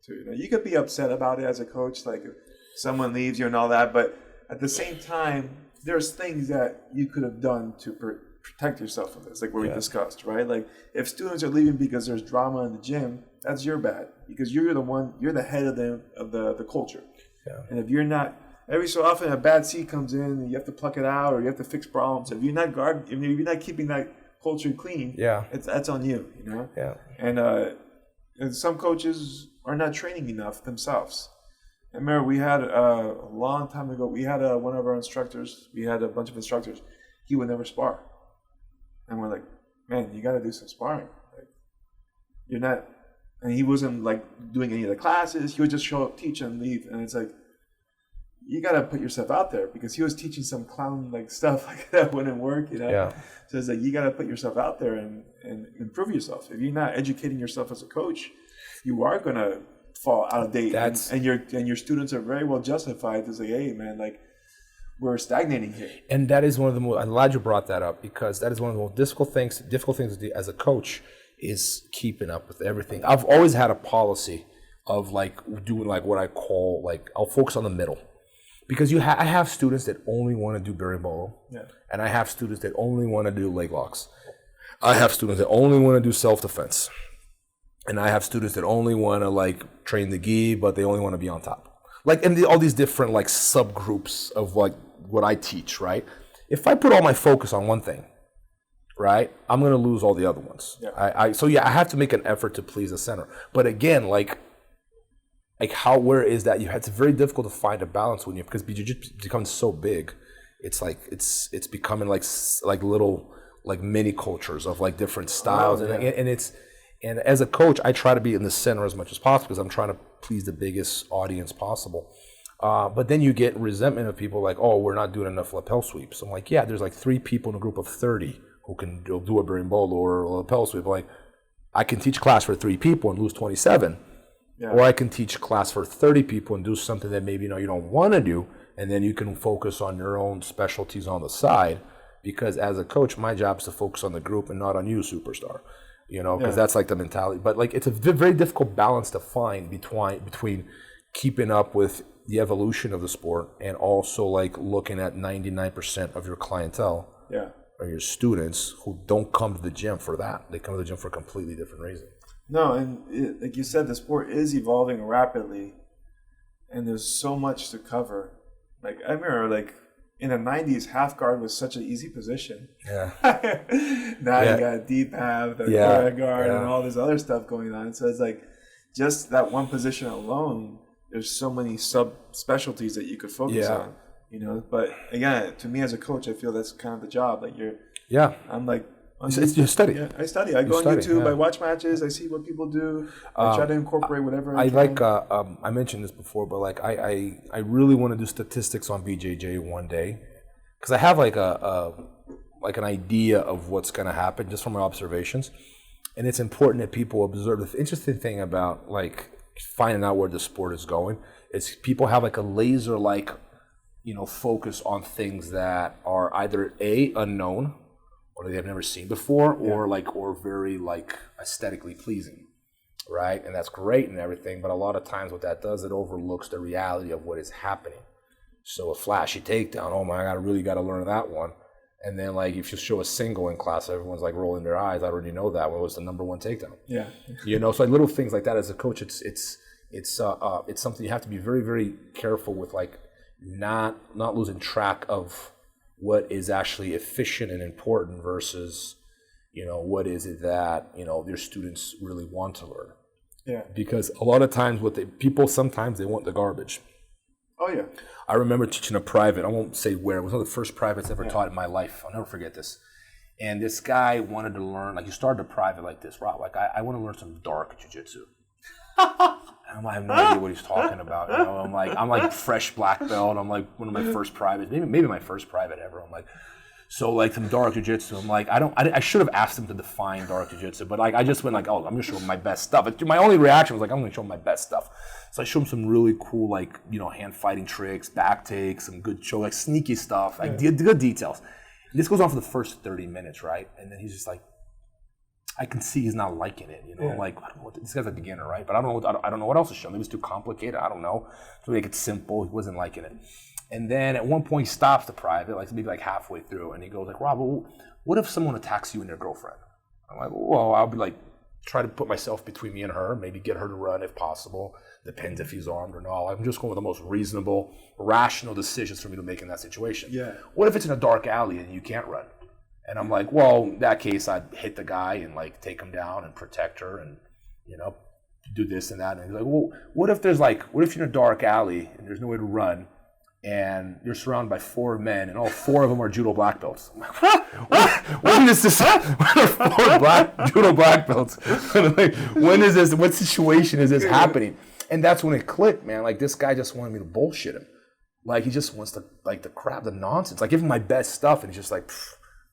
Too. You could be upset about it as a coach, like if someone leaves you and all that, but at the same time, there's things that you could have done to protect yourself from this, like what we discussed, right? Like if students are leaving because there's drama in the gym, that's your bad, because you're the head of the culture. Yeah. And if you're not, every so often a bad seed comes in and you have to pluck it out, or you have to fix problems. If you're not keeping that culture clean, that's on you, you know? Yeah. And some coaches are not training enough themselves. I remember we had a long time ago, we had one of our instructors, we had a bunch of instructors, he would never spar. And we're like, man, you got to do some sparring. Like, you're not, and he wasn't like doing any of the classes. He would just show up, teach, and leave. And it's like, you got to put yourself out there, because he was teaching some clown like stuff like that wouldn't work, you know? Yeah. So it's like, you got to put yourself out there and improve yourself. If you're not educating yourself as a coach, you are going to fall out of date. And your students are very well justified to say, hey, man, like, we're stagnating here. And that is one of the most, I'm glad you brought that up, because that is one of the most difficult things to do as a coach, is keeping up with everything. I've always had a policy of like doing like what I call, like, I'll focus on the middle. Because I have students that only want to do berimbolo, and I have students that only want to do leg locks. I have students that only want to do self-defense. And I have students that only want to like train the gi, but they only want to be on top. Like, and all these different like subgroups of like what I teach, right? If I put all my focus on one thing, right, I'm going to lose all the other ones. Yeah. So I have to make an effort to please the center. But again, like where is that? It's very difficult to find a balance when because jiu-jitsu becomes so big. It's like, it's becoming like little, like mini cultures of like different styles. And as a coach, I try to be in the center as much as possible, because I'm trying to please the biggest audience possible. But then you get resentment of people like, oh, we're not doing enough lapel sweeps. I'm like, yeah, there's like 3 people in a group of 30 who can do a berimbolo or a lapel sweep. Like, I can teach class for 3 people and lose 27. Yeah. Or I can teach class for 30 people and do something that maybe you don't want to do, and then you can focus on your own specialties on the side. Because as a coach, my job is to focus on the group and not on you, superstar. Because that's like the mentality. But like, it's a very difficult balance to find between keeping up with the evolution of the sport and also like looking at 99% of your clientele or your students who don't come to the gym for that. They come to the gym for a completely different reason. No, and like you said, the sport is evolving rapidly, and there's so much to cover. Like, I remember like in the 90s, half guard was such an easy position. Yeah. Now you got deep half, the guard, and all this other stuff going on. So it's like, just that one position alone, there's so many sub-specialties that you could focus on, But again, to me as a coach, I feel that's kind of the job. Like I'm like, it's you study. Yeah, I study. I go on YouTube. I watch matches. I see what people do. I try to incorporate whatever I can. I mentioned this before, but like I really want to do statistics on BJJ one day, because I have like like an idea of what's going to happen just from my observations. And it's important that people observe. The interesting thing about like finding out where the sport is going is people have like a laser like, focus on things that are either unknown or they have never seen before, or very like aesthetically pleasing, right? And that's great and everything, but a lot of times what that does, it overlooks the reality of what is happening. So a flashy takedown, oh my God, I really got to learn that one. And then like if you show a single in class, everyone's like rolling their eyes. I already know that one was the number one takedown. Yeah. So like little things like that as a coach, it's something you have to be very, very careful with, like not losing track of what is actually efficient and important versus, what is it that, your students really want to learn. Yeah. Because a lot of times people sometimes they want the garbage. Oh yeah. I remember teaching a private, I won't say where, it was one of the first privates ever taught in my life. I'll never forget this. And this guy wanted to learn, like he started a private like this, Rob, like I want to learn some dark jiu-jitsu. And I have no idea what he's talking about. I'm like fresh black belt. I'm like one of my first privates, maybe my first private ever. I'm like, so like some dark jiu-jitsu. I'm like, I should have asked him to define dark jiu-jitsu, but like I just went like, oh, I'm gonna show him my best stuff. My only reaction was like, I'm gonna show him my best stuff. So I showed him some really cool like hand fighting tricks, back takes, some good show, like sneaky stuff, like good details. And this goes on for the first 30 minutes, right? And then he's just like, I can see he's not liking it, I'm like, I don't know this guy's a beginner, right? But I don't know what else to show him. It was too complicated. I don't know. So make it simple. He wasn't liking it. And then at one point he stops the private, like maybe like halfway through, and he goes like, Rob, what if someone attacks you and your girlfriend? I'm like, well, I'll be like, try to put myself between me and her, maybe get her to run if possible. Depends if he's armed or not. I'm just going with the most reasonable, rational decisions for me to make in that situation. Yeah. What if it's in a dark alley and you can't run? And I'm like, well, in that case, I'd hit the guy and like take him down and protect her and, do this and that. And he's like, well, what if you're in a dark alley and there's no way to run and you're surrounded by 4 men and all 4 of them are judo black belts? I'm like, when is this? When are 4 judo black belts? Like, when is this? What situation is this happening? And that's when it clicked, man. Like this guy just wanted me to bullshit him. Like he just wants to like the crap, the nonsense. Like give him my best stuff and he's just like,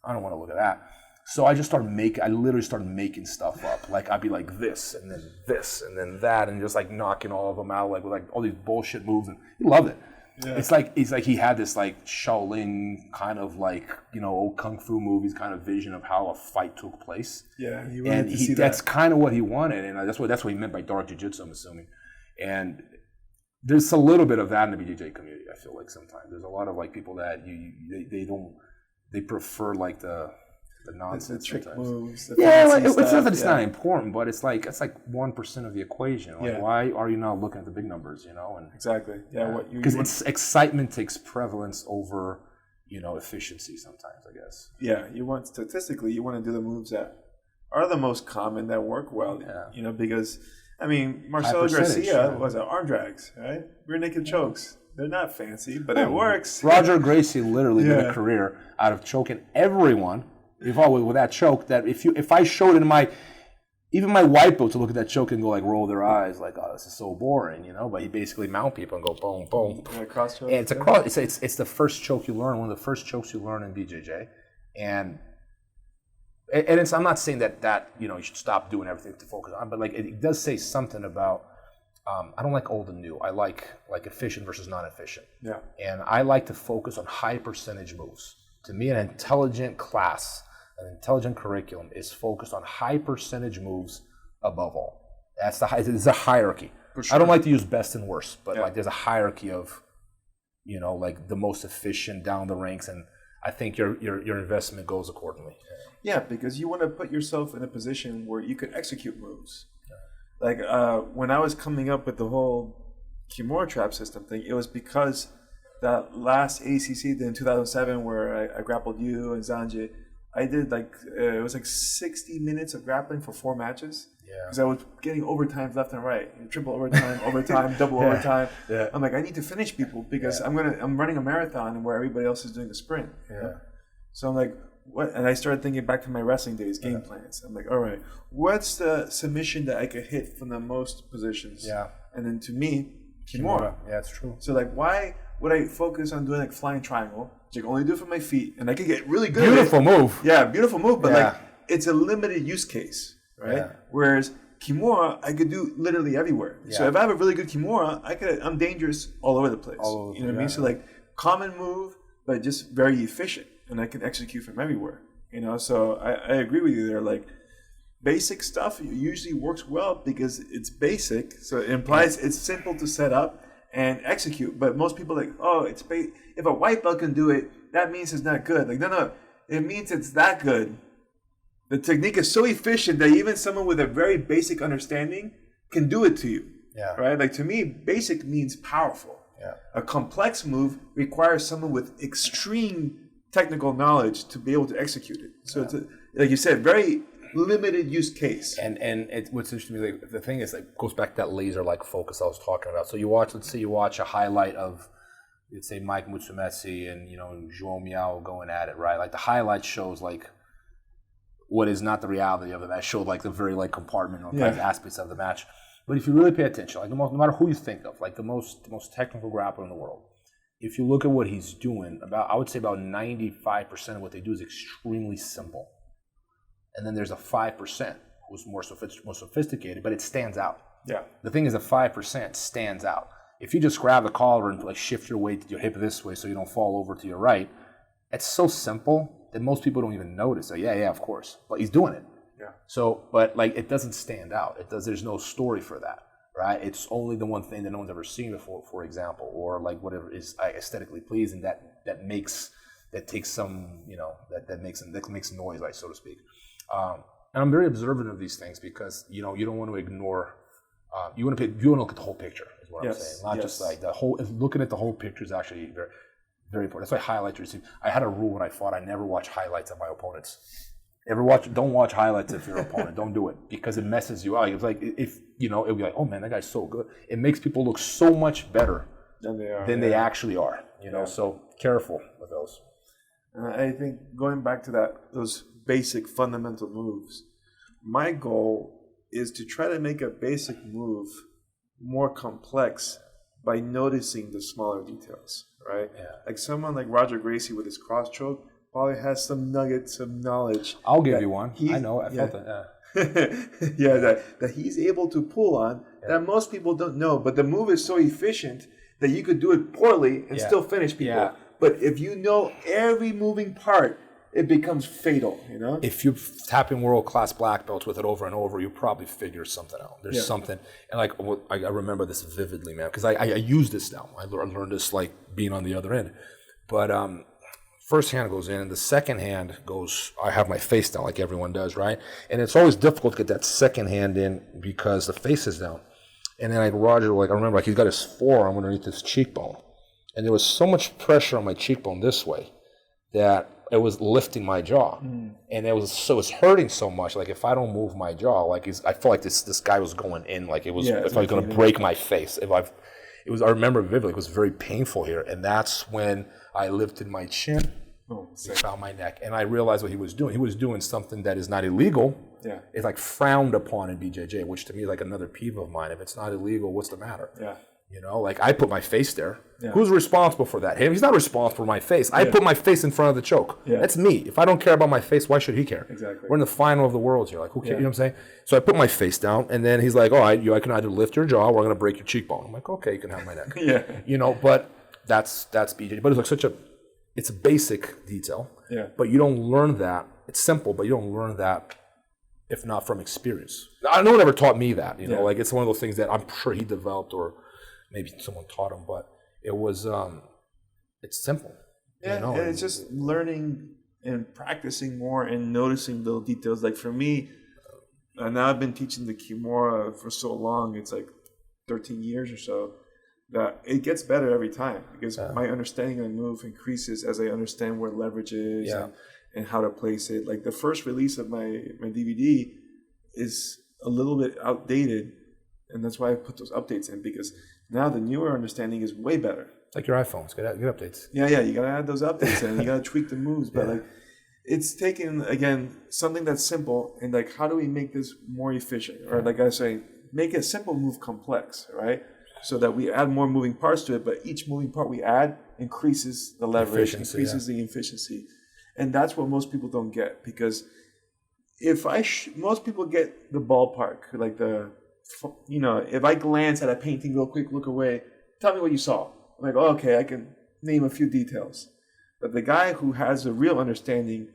I don't want to look at that. So I literally started making stuff up. Like I'd be like this and then that and just like knocking all of them out like with like all these bullshit moves, and he loved it. Yeah. It's like he had this like Shaolin kind of like old kung fu movies kind of vision of how a fight took place. Yeah, he wanted to see that. That's kind of what he wanted, and that's what he meant by dark jiu-jitsu, I'm assuming. And there's a little bit of that in the BJJ community. I feel like sometimes there's a lot of like people that they prefer like the nonsense, the trick moves. It's not that it's not important, but it's like 1% of the equation. Like, why are you not looking at the big numbers? And exactly. Yeah, because excitement takes prevalence over efficiency sometimes, I guess. Yeah, you want to do the moves that are the most common that work well. Yeah. Because Marcelo Garcia was arm drags, right? Rear naked chokes. They're not fancy, but it works. Roger Gracie literally made a career out of choking everyone. With that choke, that if I showed it even my white belt to look at that choke and go like roll their eyes like, oh, this is so boring, but he basically mount people and go boom, boom. Cross choke. And it's the first choke you learn, one of the first chokes you learn in BJJ, and I'm not saying that you should stop doing everything to focus on, but like it does say something about. I don't like old and new. I like efficient versus non-efficient. Yeah. And I like to focus on high percentage moves. To me, an intelligent class, an intelligent curriculum is focused on high percentage moves above all. It's a hierarchy. For sure. I don't like to use best and worst, but like there's a hierarchy of, like the most efficient down the ranks, and I think your investment goes accordingly. Yeah, because you want to put yourself in a position where you could execute moves. Like when I was coming up with the whole Kimura Trap System thing, it was because that last ACC in 2007 where I grappled you and Zanji, I did it was 60 minutes of grappling for 4 matches. Yeah. Because I was getting overtimes left and right, triple overtime, double overtime. Yeah. I'm like, I need to finish people because I'm running a marathon where everybody else is doing a sprint. Yeah. So I'm like, what? And I started thinking back to my wrestling days, game plans. I'm like, all right, what's the submission that I could hit from the most positions? Yeah. And then to me, Kimura. Yeah, it's true. So like, why would I focus on doing like flying triangle, which I can only do for my feet, and I could get really good Beautiful at it. move. Yeah, beautiful move, but like it's a limited use case, right? Yeah. Whereas Kimura, I could do literally everywhere. Yeah. So if I have a really good Kimura, I'm dangerous all over the place. All over, you know what I mean? So like common move, but just very efficient, and I can execute from everywhere. You know, so I agree with you there. Like basic stuff usually works well because it's basic, so it implies it's simple to set up and execute. But most people are like, oh, if a white belt can do it, that means it's not good. Like no, it means it's that good. The technique is so efficient that even someone with a very basic understanding can do it to you. Yeah. Right? Like to me, basic means powerful. Yeah. A complex move requires someone with extreme technical knowledge to be able to execute it. So it's like you said, very limited use case. And what's interesting to me, like, the thing is, like, goes back to that laser-like focus I was talking about. So let's say you watch a highlight of, let's say, Mike Musumeci and, João Miao going at it, right? Like the highlight shows like what is not the reality of it. That showed like the very like compartmentalized aspects of the match. But if you really pay attention, like no matter who you think of, like the most technical grappler in the world, if you look at what he's doing, I would say about 95% of what they do is extremely simple. And then there's a 5% who's more sophisticated, but it stands out. Yeah. The thing is, the 5% stands out. If you just grab the collar and like shift your weight to your hip this way so you don't fall over to your right, it's so simple that most people don't even notice. So yeah, of course, but he's doing it. Yeah. So, but like it doesn't stand out. There's no story for that, right? It's only the one thing that no one's ever seen before, for example, or like whatever is aesthetically pleasing that makes some that makes noise, like so to speak. And I'm very observant of these things because you don't want to ignore. You want to look at the whole picture, is what I'm saying. Not just like the whole. Looking at the whole picture is actually very, very important. That's why highlights are. I had a rule when I fought. I never watch highlights of my opponents. Don't watch highlights of your opponent. Don't do it because it messes you up. It's like it'd be like, oh man, that guy's so good. It makes people look so much better than they actually are. So careful with those. I think going back to those basic fundamental moves, my goal is to try to make a basic move more complex by noticing the smaller details, right? Yeah. Like someone like Roger Gracie with his cross choke probably has some nuggets of knowledge. I'll give you one. I know. I felt that. Yeah. that he's able to pull on that most people don't know. But the move is so efficient that you could do it poorly and still finish people. Yeah. But if you know every moving part, it becomes fatal, If you're tapping world-class black belts with it over and over, you probably figure something out. There's something. And like I remember this vividly, man, because I use this now. I learned this like being on the other end. But first hand goes in, and the second hand goes, I have my face down like everyone does, right? And it's always difficult to get that second hand in because the face is down. And then Roger, I remember he's got his forearm underneath his cheekbone. And there was so much pressure on my cheekbone this way that it was lifting my jaw, and it was hurting so much. Like if I don't move my jaw, I felt like this guy was going in, like it was if I was going to break my face. I remember vividly, it was very painful here, and that's when I lifted my chin, found my neck, and I realized what he was doing. He was doing something that is not illegal. Yeah, it's like frowned upon in BJJ, which to me is like another peeve of mine. If it's not illegal, what's the matter? Yeah. I put my face there. Yeah. Who's responsible for that? Him? He's not responsible for my face. I put my face in front of the choke. Yeah. That's me. If I don't care about my face, why should he care? Exactly. We're in the final of the world here. Like, who cares? You know what I'm saying? So I put my face down, and then he's like, all right, I can either lift your jaw or I'm going to break your cheekbone. I'm like, okay, you can have my neck. But that's BJJ. But it's like it's a basic detail. Yeah. But you don't learn that. It's simple, but you don't learn that if not from experience. No one ever taught me that. It's one of those things that I'm sure he developed or maybe someone taught him, but it was, it's simple. Yeah, and it's just learning and practicing more and noticing little details. Like for me, now I've been teaching the Kimura for so long, it's like 13 years or so, that it gets better every time because my understanding of the move increases as I understand where leverage is and how to place it. Like the first release of my DVD is a little bit outdated, and that's why I put those updates in, because now the newer understanding is way better. Like your iPhones, get updates. Yeah, you gotta add those updates in. You gotta tweak the moves, but it's taking again something that's simple and how do we make this more efficient? Or like I say, make a simple move complex, right? so that we add more moving parts to it, but each moving part we add increases the leverage, increases the efficiency. And that's what most people don't get, because if most people get the ballpark, like if I glance at a painting real quick, look away, tell me what you saw. I'm like, oh, okay, I can name a few details. But the guy who has a real understanding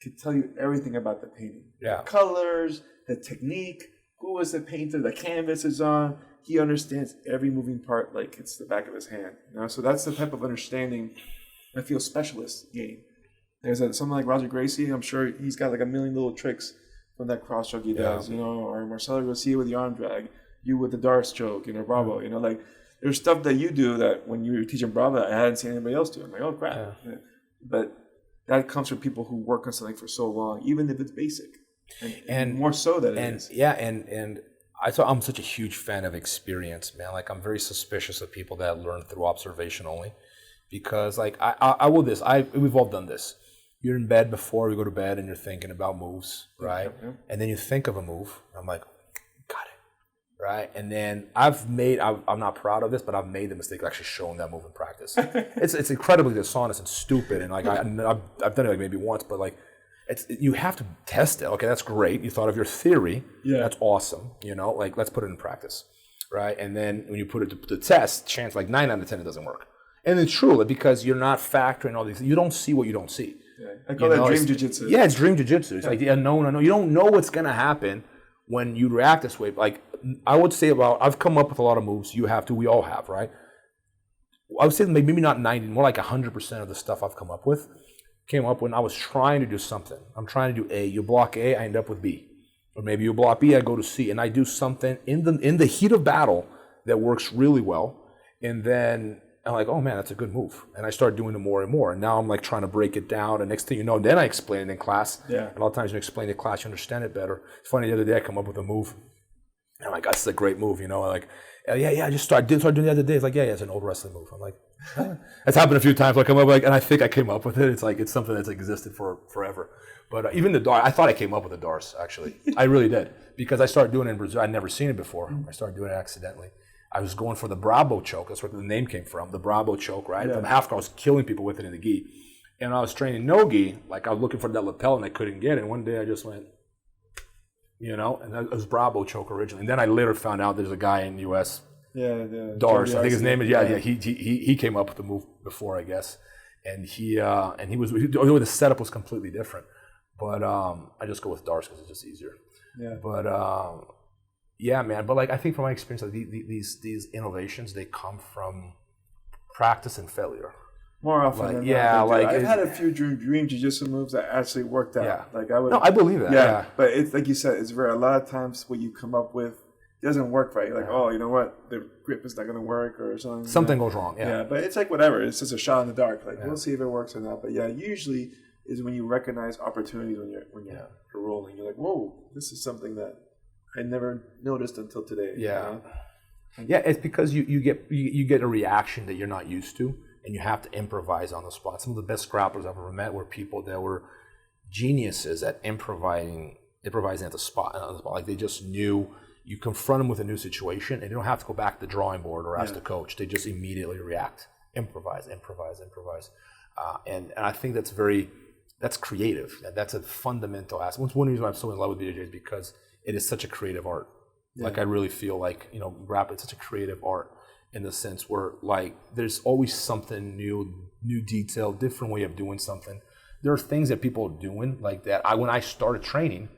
can tell you everything about the painting. Yeah. The colors, the technique, who was the painter, the canvas is on. He understands every moving part like it's the back of his hand. So that's the type of understanding I feel specialists gain. There's someone like Carlson Gracie. I'm sure he's got like a million little tricks from that cross choke he does, or Marcelo Garcia with the arm drag, you with the Darce choke, Bravo, like there's stuff that you do that when you were teaching Bravo, I hadn't seen anybody else do. I'm like, oh crap. Yeah. But that comes from people who work on something for so long, even if it's basic, and more so that it is. Yeah, and I'm such a huge fan of experience, man. Like I'm very suspicious of people that learn through observation only, because like we've all done this. You're in bed before you go to bed and you're thinking about moves, right? Yeah. And then you think of a move. I'm like, got it, right? And then I'm not proud of this, but I've made the mistake of actually showing that move in practice. It's incredibly dishonest and stupid, and like I've done it like maybe once, but like you have to test it. Okay, that's great. You thought of your theory. Yeah, that's awesome. Like let's put it in practice, right? And then when you put it to the test, chance like 9 out of 10 it doesn't work. And it's true because you're not factoring all these. You don't see what you don't see. Yeah. I call that dream jiu-jitsu. Yeah, it's dream jiu-jitsu. It's like the unknown. You don't know what's going to happen when you react this way. Like, I would say I've come up with a lot of moves. You have to. We all have, right? I would say maybe not 90, more like 100% of the stuff I've come up with came up when I was trying to do something. I'm trying to do A. You block A, I end up with B. Or maybe you block B, I go to C. And I do something in the heat of battle that works really well. And then I'm like, oh man, that's a good move. And I start doing it more and more. And now I'm like trying to break it down. And next thing you know, then I explain it in class. Yeah. And a lot of times you explain it in class, you understand it better. It's funny, the other day I come up with a move. And I'm like, that's a great move, Like, I just started doing it the other day. It's like, yeah, it's an old wrestling move. I'm like, that's happened a few times. I come up and I think I came up with it. It's like, it's something that's existed for forever. But even the Darce, I thought I came up with the Darce, actually. I really did. Because I started doing it in Brazil. I'd never seen it before. I started doing it accidentally. I was going for the Bravo choke. That's where the name came from. The Bravo choke, right? Yeah. From half guard, I was killing people with it in the gi. And I was training no gi. Like I was looking for that lapel and I couldn't get it. And one day I just went, and that was Bravo choke originally. And then I later found out there's a guy in the U.S. Darce. I think his name is. Yeah. He came up with the move before, I guess. And the setup was completely different. But I just go with Darce because it's just easier. Yeah. But yeah, man. But like I think from my experience, like these innovations, they come from practice and failure. More often than not. I've had a few dream jiu-jitsu moves that actually worked out. Yeah. Like I believe that. Yeah. But it's like you said, it's rare. A lot of times what you come up with doesn't work right. You're like, oh, you know what? The grip is not going to work or something. Something goes wrong. Yeah. Yeah. But it's like whatever. It's just a shot in the dark. Like we'll see if it works or not. But yeah, usually is when you recognize opportunities when you're rolling. You're like, whoa, this is something that I never noticed until today. Yeah. Yeah, it's because you get a reaction that you're not used to, and you have to improvise on the spot. Some of the best grapplers I've ever met were people that were geniuses at improvising at the spot. Like they just knew. You confront them with a new situation, and you don't have to go back to the drawing board or ask the coach. They just immediately react, improvise. And I think that's creative. That's a fundamental aspect. One reason why I'm so in love with BJJ is because it is such a creative art. Yeah. Like I really feel like, grappling is such a creative art in the sense where like there's always something new detail, different way of doing something. There are things that people are doing like that when I started training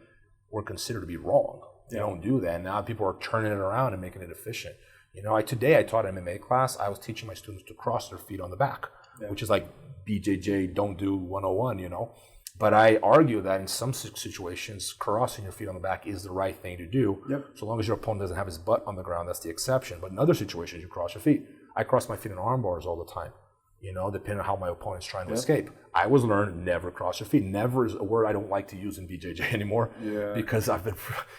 were considered to be wrong. They don't do that. Now people are turning it around and making it efficient. Today I taught an MMA class. I was teaching my students to cross their feet on the back, which is like BJJ don't do 101, But I argue that in some situations, crossing your feet on the back is the right thing to do. Yep. So long as your opponent doesn't have his butt on the ground, that's the exception. But in other situations, you cross your feet. I cross my feet in arm bars all the time, depending on how my opponent's trying to escape. I was learned never cross your feet. Never is a word I don't like to use in BJJ anymore because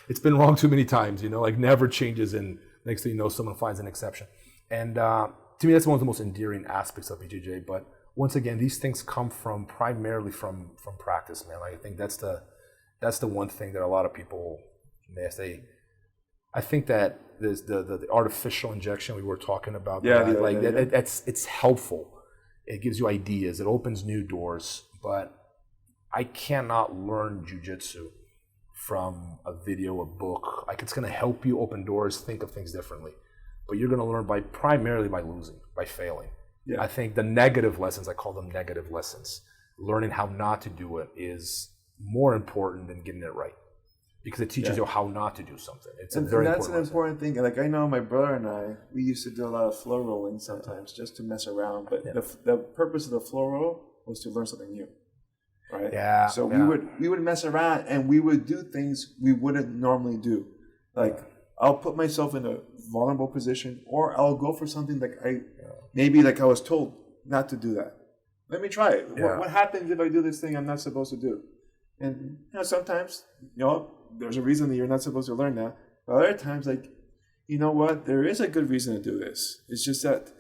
it's been wrong too many times, like never changes and next thing you know, someone finds an exception. And to me, that's one of the most endearing aspects of BJJ. But once again, these things come primarily from practice, man. Like I think that's the one thing that a lot of people miss. I think that there's the artificial injection we were talking about. It's helpful. It gives you ideas. It opens new doors. But I cannot learn jiu-jitsu from a video, a book. Like, it's going to help you open doors, think of things differently. But you're going to learn primarily by losing, by failing. Yeah. I think the negative lessons, I call them negative lessons. Learning how not to do it is more important than getting it right, because it teaches you how not to do something. It's a very important lesson. Important thing. Like, I know my brother and I, we used to do a lot of floor rolling sometimes just to mess around. But the purpose of the floor roll was to learn something new, right? Yeah. So we would mess around and we would do things we wouldn't normally do. Like, I'll put myself in a vulnerable position, or I'll go for something like maybe like I was told not to do that. Let me try it. Yeah. What happens if I do this thing I'm not supposed to do? And sometimes, there's a reason that you're not supposed to learn that. But other times, like, you know what? There is a good reason to do this. It's just that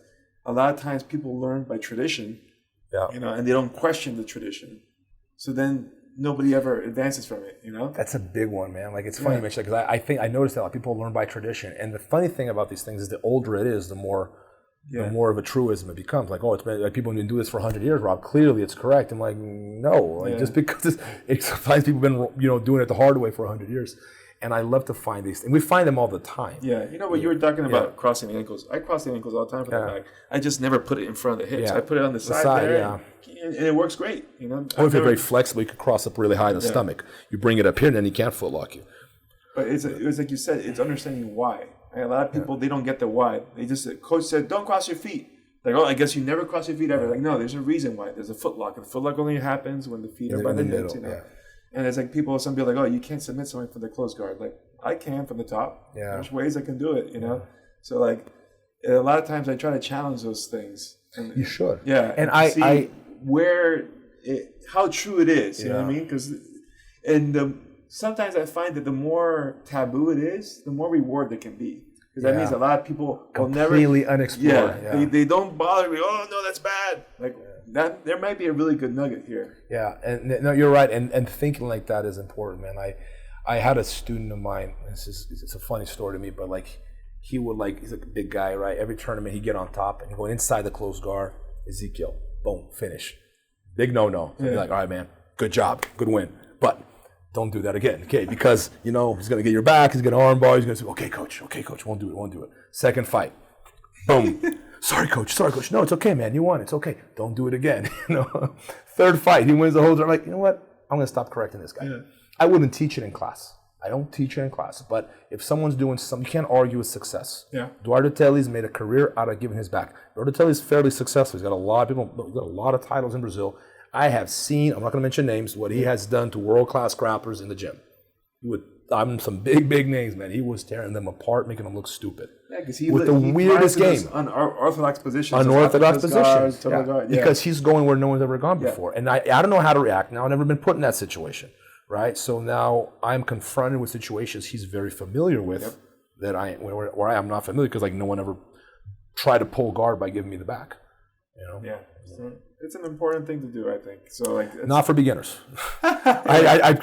a lot of times people learn by tradition, and they don't question the tradition. So then nobody ever advances from it, That's a big one, man. Like, it's funny you mention that, because I think I noticed that a lot of people learn by tradition. And the funny thing about these things is the older it is, the more of a truism it becomes. Like, it's been, like, people have been doing this for 100 years, Rob. Clearly it's correct. I'm like, no. Like, just because sometimes people have been doing it the hard way for 100 years. And I love to find these things. We find them all the time. Yeah, what you were talking about, crossing the ankles. I cross the ankles all the time for the back. I just never put it in front of the hips. I put it on the side there, and it works great. Or if you're very flexible, you can cross up really high in the stomach. You bring it up here, and then you can't foot lock you. But it was like you said, it's understanding why. A lot of people, they don't get the why. They just, coach said, don't cross your feet. Like, I guess you never cross your feet ever. Like, no, there's a reason why. There's a foot lock. And the foot lock only happens when the feet are by the hips, And it's like some people are like, you can't submit someone for the closed guard. Like, I can from the top. Yeah. There's ways I can do it, So, like, a lot of times I try to challenge those things. And, you should. Yeah. And see how true it is, you know what I mean? Because, sometimes I find that the more taboo it is, the more reward there can be. Because that means a lot of people will never... Completely unexplored. Yeah. They don't bother me. Oh, no, that's bad. Like, that there might be a really good nugget here. Yeah, and no, you're right. And thinking like that is important, man. I had a student of mine, it's a funny story to me, but like, he's a big guy, right? Every tournament he'd get on top and he'd go inside the closed guard, Ezekiel, boom, finish. Big no-no. He'd be like, all right, man, good job, good win. But don't do that again, okay? Because, he's going to get your back, he's going to arm bar, he's going to say, okay, coach, won't do it. Second fight, boom. Sorry, coach. No, it's okay, man. You won. It's okay. Don't do it again. Third fight, he wins the whole. I'm like, you know what? I'm going to stop correcting this guy. Yeah. I wouldn't teach it in class. I don't teach it in class. But if someone's doing something, you can't argue with success. Yeah. Eduardo Telly's made a career out of giving his back. Eduardo Telly's fairly successful. He's got a lot of people. He's got a lot of titles in Brazil. I have seen, I'm not going to mention names, what he has done to world-class grapplers in the gym. I'm some big names, man. He was tearing them apart, making them look stupid. Yeah, because he weirdest game. Unorthodox positions. Unorthodox positions. Because he's going where no one's ever gone before. And I don't know how to react now. I've never been put in that situation, right? So now I'm confronted with situations he's very familiar with where I am not familiar, because like no one ever tried to pull guard by giving me the back. Yeah. So it's an important thing to do, I think. So like, not for beginners. I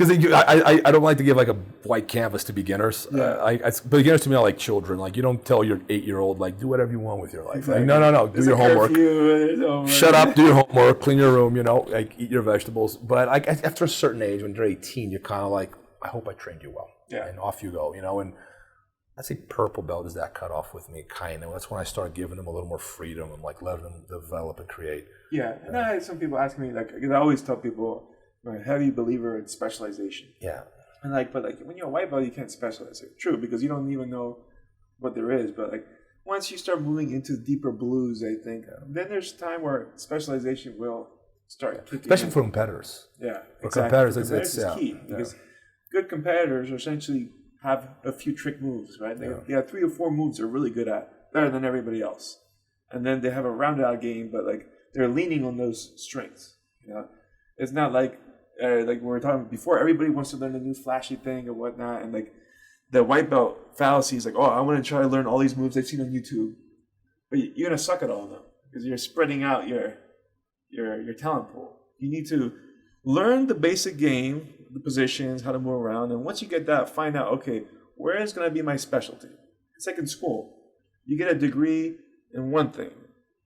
don't like to give like a white canvas to beginners. Beginners to me are like children. Like, you don't tell your 8-year-old like, do whatever you want with your life. Exactly. Like, no, do your homework. Shut up, do your homework, clean your room. Like, eat your vegetables. But like after a certain age, when you're 18, you're kind of like, I hope I trained you well. Yeah. And off you go. And I'd say purple belt is that cut off with me, kind of. That's when I started giving them a little more freedom and like letting them develop and create. Yeah, and I had some people ask me, like, because I always tell people, I'm a heavy believer in specialization. Yeah. And but when you're a white belt, you can't specialize. Like, true, because you don't even know what there is. But like, once you start moving into deeper blues, I think, then there's time where specialization will start kicking Especially in. For competitors. Yeah, for competitors, it's key. Because good competitors essentially have a few trick moves, right? They have 3 or 4 moves they're really good at, better than everybody else. And then they have a rounded out game, but like they're leaning on those strengths. It's not like we were talking before, everybody wants to learn a new flashy thing or whatnot, and like the white belt fallacy is like, I want to try to learn all these moves I've seen on YouTube, but you're gonna suck at all of them because you're spreading out your talent pool. You need to learn the basic game, the positions, how to move around, and once you get that, find out, okay, where is going to be my specialty? It's like in school. You get a degree in one thing.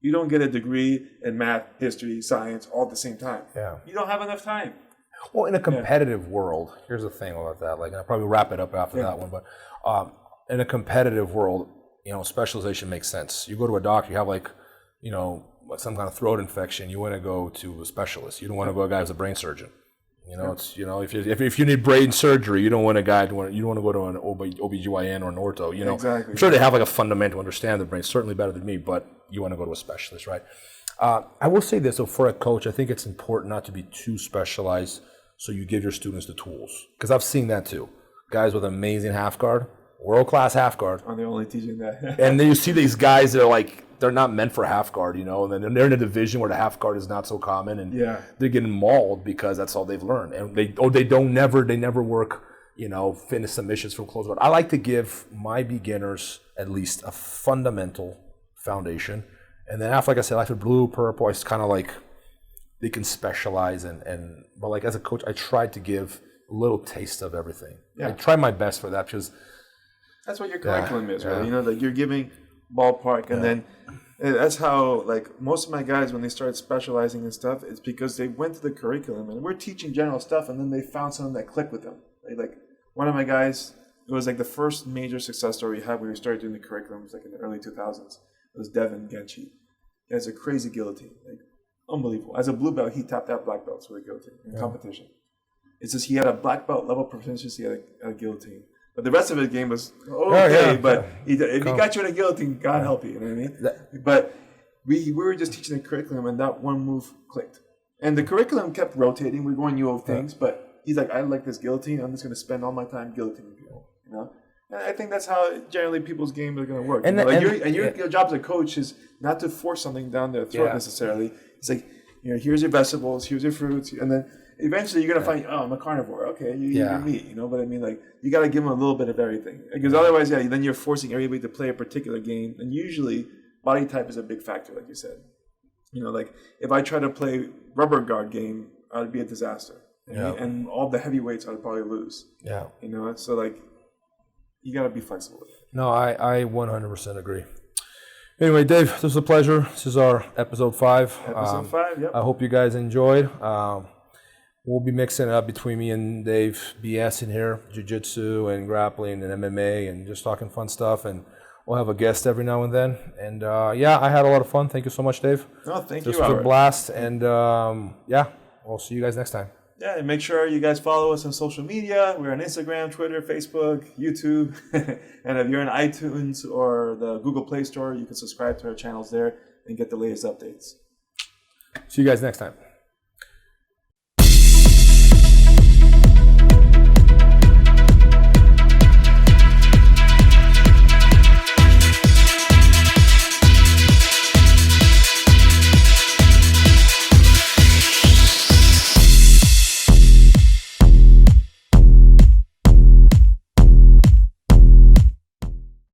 You don't get a degree in math, history, science all at the same time. Yeah. You don't have enough time. Well, in a competitive world, here's the thing about that. Like, and I'll probably wrap it up after that one. But in a competitive world, specialization makes sense. You go to a doctor, you have like some kind of throat infection. You want to go to a specialist. You don't want to go to a guy who's a brain surgeon. It's if you need brain surgery, you don't want a guy you don't want to go to an OBGYN or an ortho. Exactly. I'm sure they have like a fundamental understanding of the brain, certainly better than me, but you want to go to a specialist, right? I will say this, so for a coach, I think it's important not to be too specialized so you give your students the tools. Because I've seen that too. Guys with amazing half guard, world-class half guard. Oh, they're only teaching that. And then you see these guys that are like, they're not meant for half guard, and then they're in a division where the half guard is not so common, and they're getting mauled because that's all they've learned. And they never work, fitness submissions from close guard. I like to give my beginners at least a fundamental foundation. And then after, like I said, after blue, purple, it's kind of like they can specialize but like as a coach, I tried to give a little taste of everything. I try my best for that because that's what your curriculum is, right? Like you're giving ballpark, and then that's how like most of my guys, when they started specializing in stuff, it's because they went to the curriculum and we're teaching general stuff, and then they found something that clicked with them. Like one of my guys, it was like the first major success story we had when we started doing the curriculum. It was like in the early 2000s. It was Devin Genchi. He has a crazy guillotine, like unbelievable. As a blue belt, he tapped out black belts with a guillotine in competition. It's just he had a black belt level proficiency at a guillotine. But the rest of his game was okay. If he got you in a guillotine, God help you. You know what I mean? But we were just teaching the curriculum, and that one move clicked. And the curriculum kept rotating. We're going new things, but he's like, I like this guillotine. I'm just going to spend all my time guillotining people. And I think that's how generally people's games are going to work. Your job as a coach is not to force something down their throat necessarily. It's like, here's your vegetables, here's your fruits, and then eventually you're going to find, I'm a carnivore. Okay, you eat your meat, But I mean, like, you got to give them a little bit of everything. Because otherwise, then you're forcing everybody to play a particular game. And usually, body type is a big factor, like you said. Like, if I try to play rubber guard game, I'd be a disaster. And all the heavyweights I'd probably lose. Yeah. So, like, you got to be flexible with it. No, I 100% agree. Anyway, Dave, this was a pleasure. This is our episode 5. Episode 5, yep. I hope you guys enjoyed. We'll be mixing it up between me and Dave, BS in here, jiu-jitsu and grappling and MMA and just talking fun stuff. And we'll have a guest every now and then. And I had a lot of fun. Thank you so much, Dave. No, thank you, This was a blast. And we'll see you guys next time. Yeah, and make sure you guys follow us on social media. We're on Instagram, Twitter, Facebook, YouTube. And if you're on iTunes or the Google Play Store, you can subscribe to our channels there and get the latest updates. See you guys next time.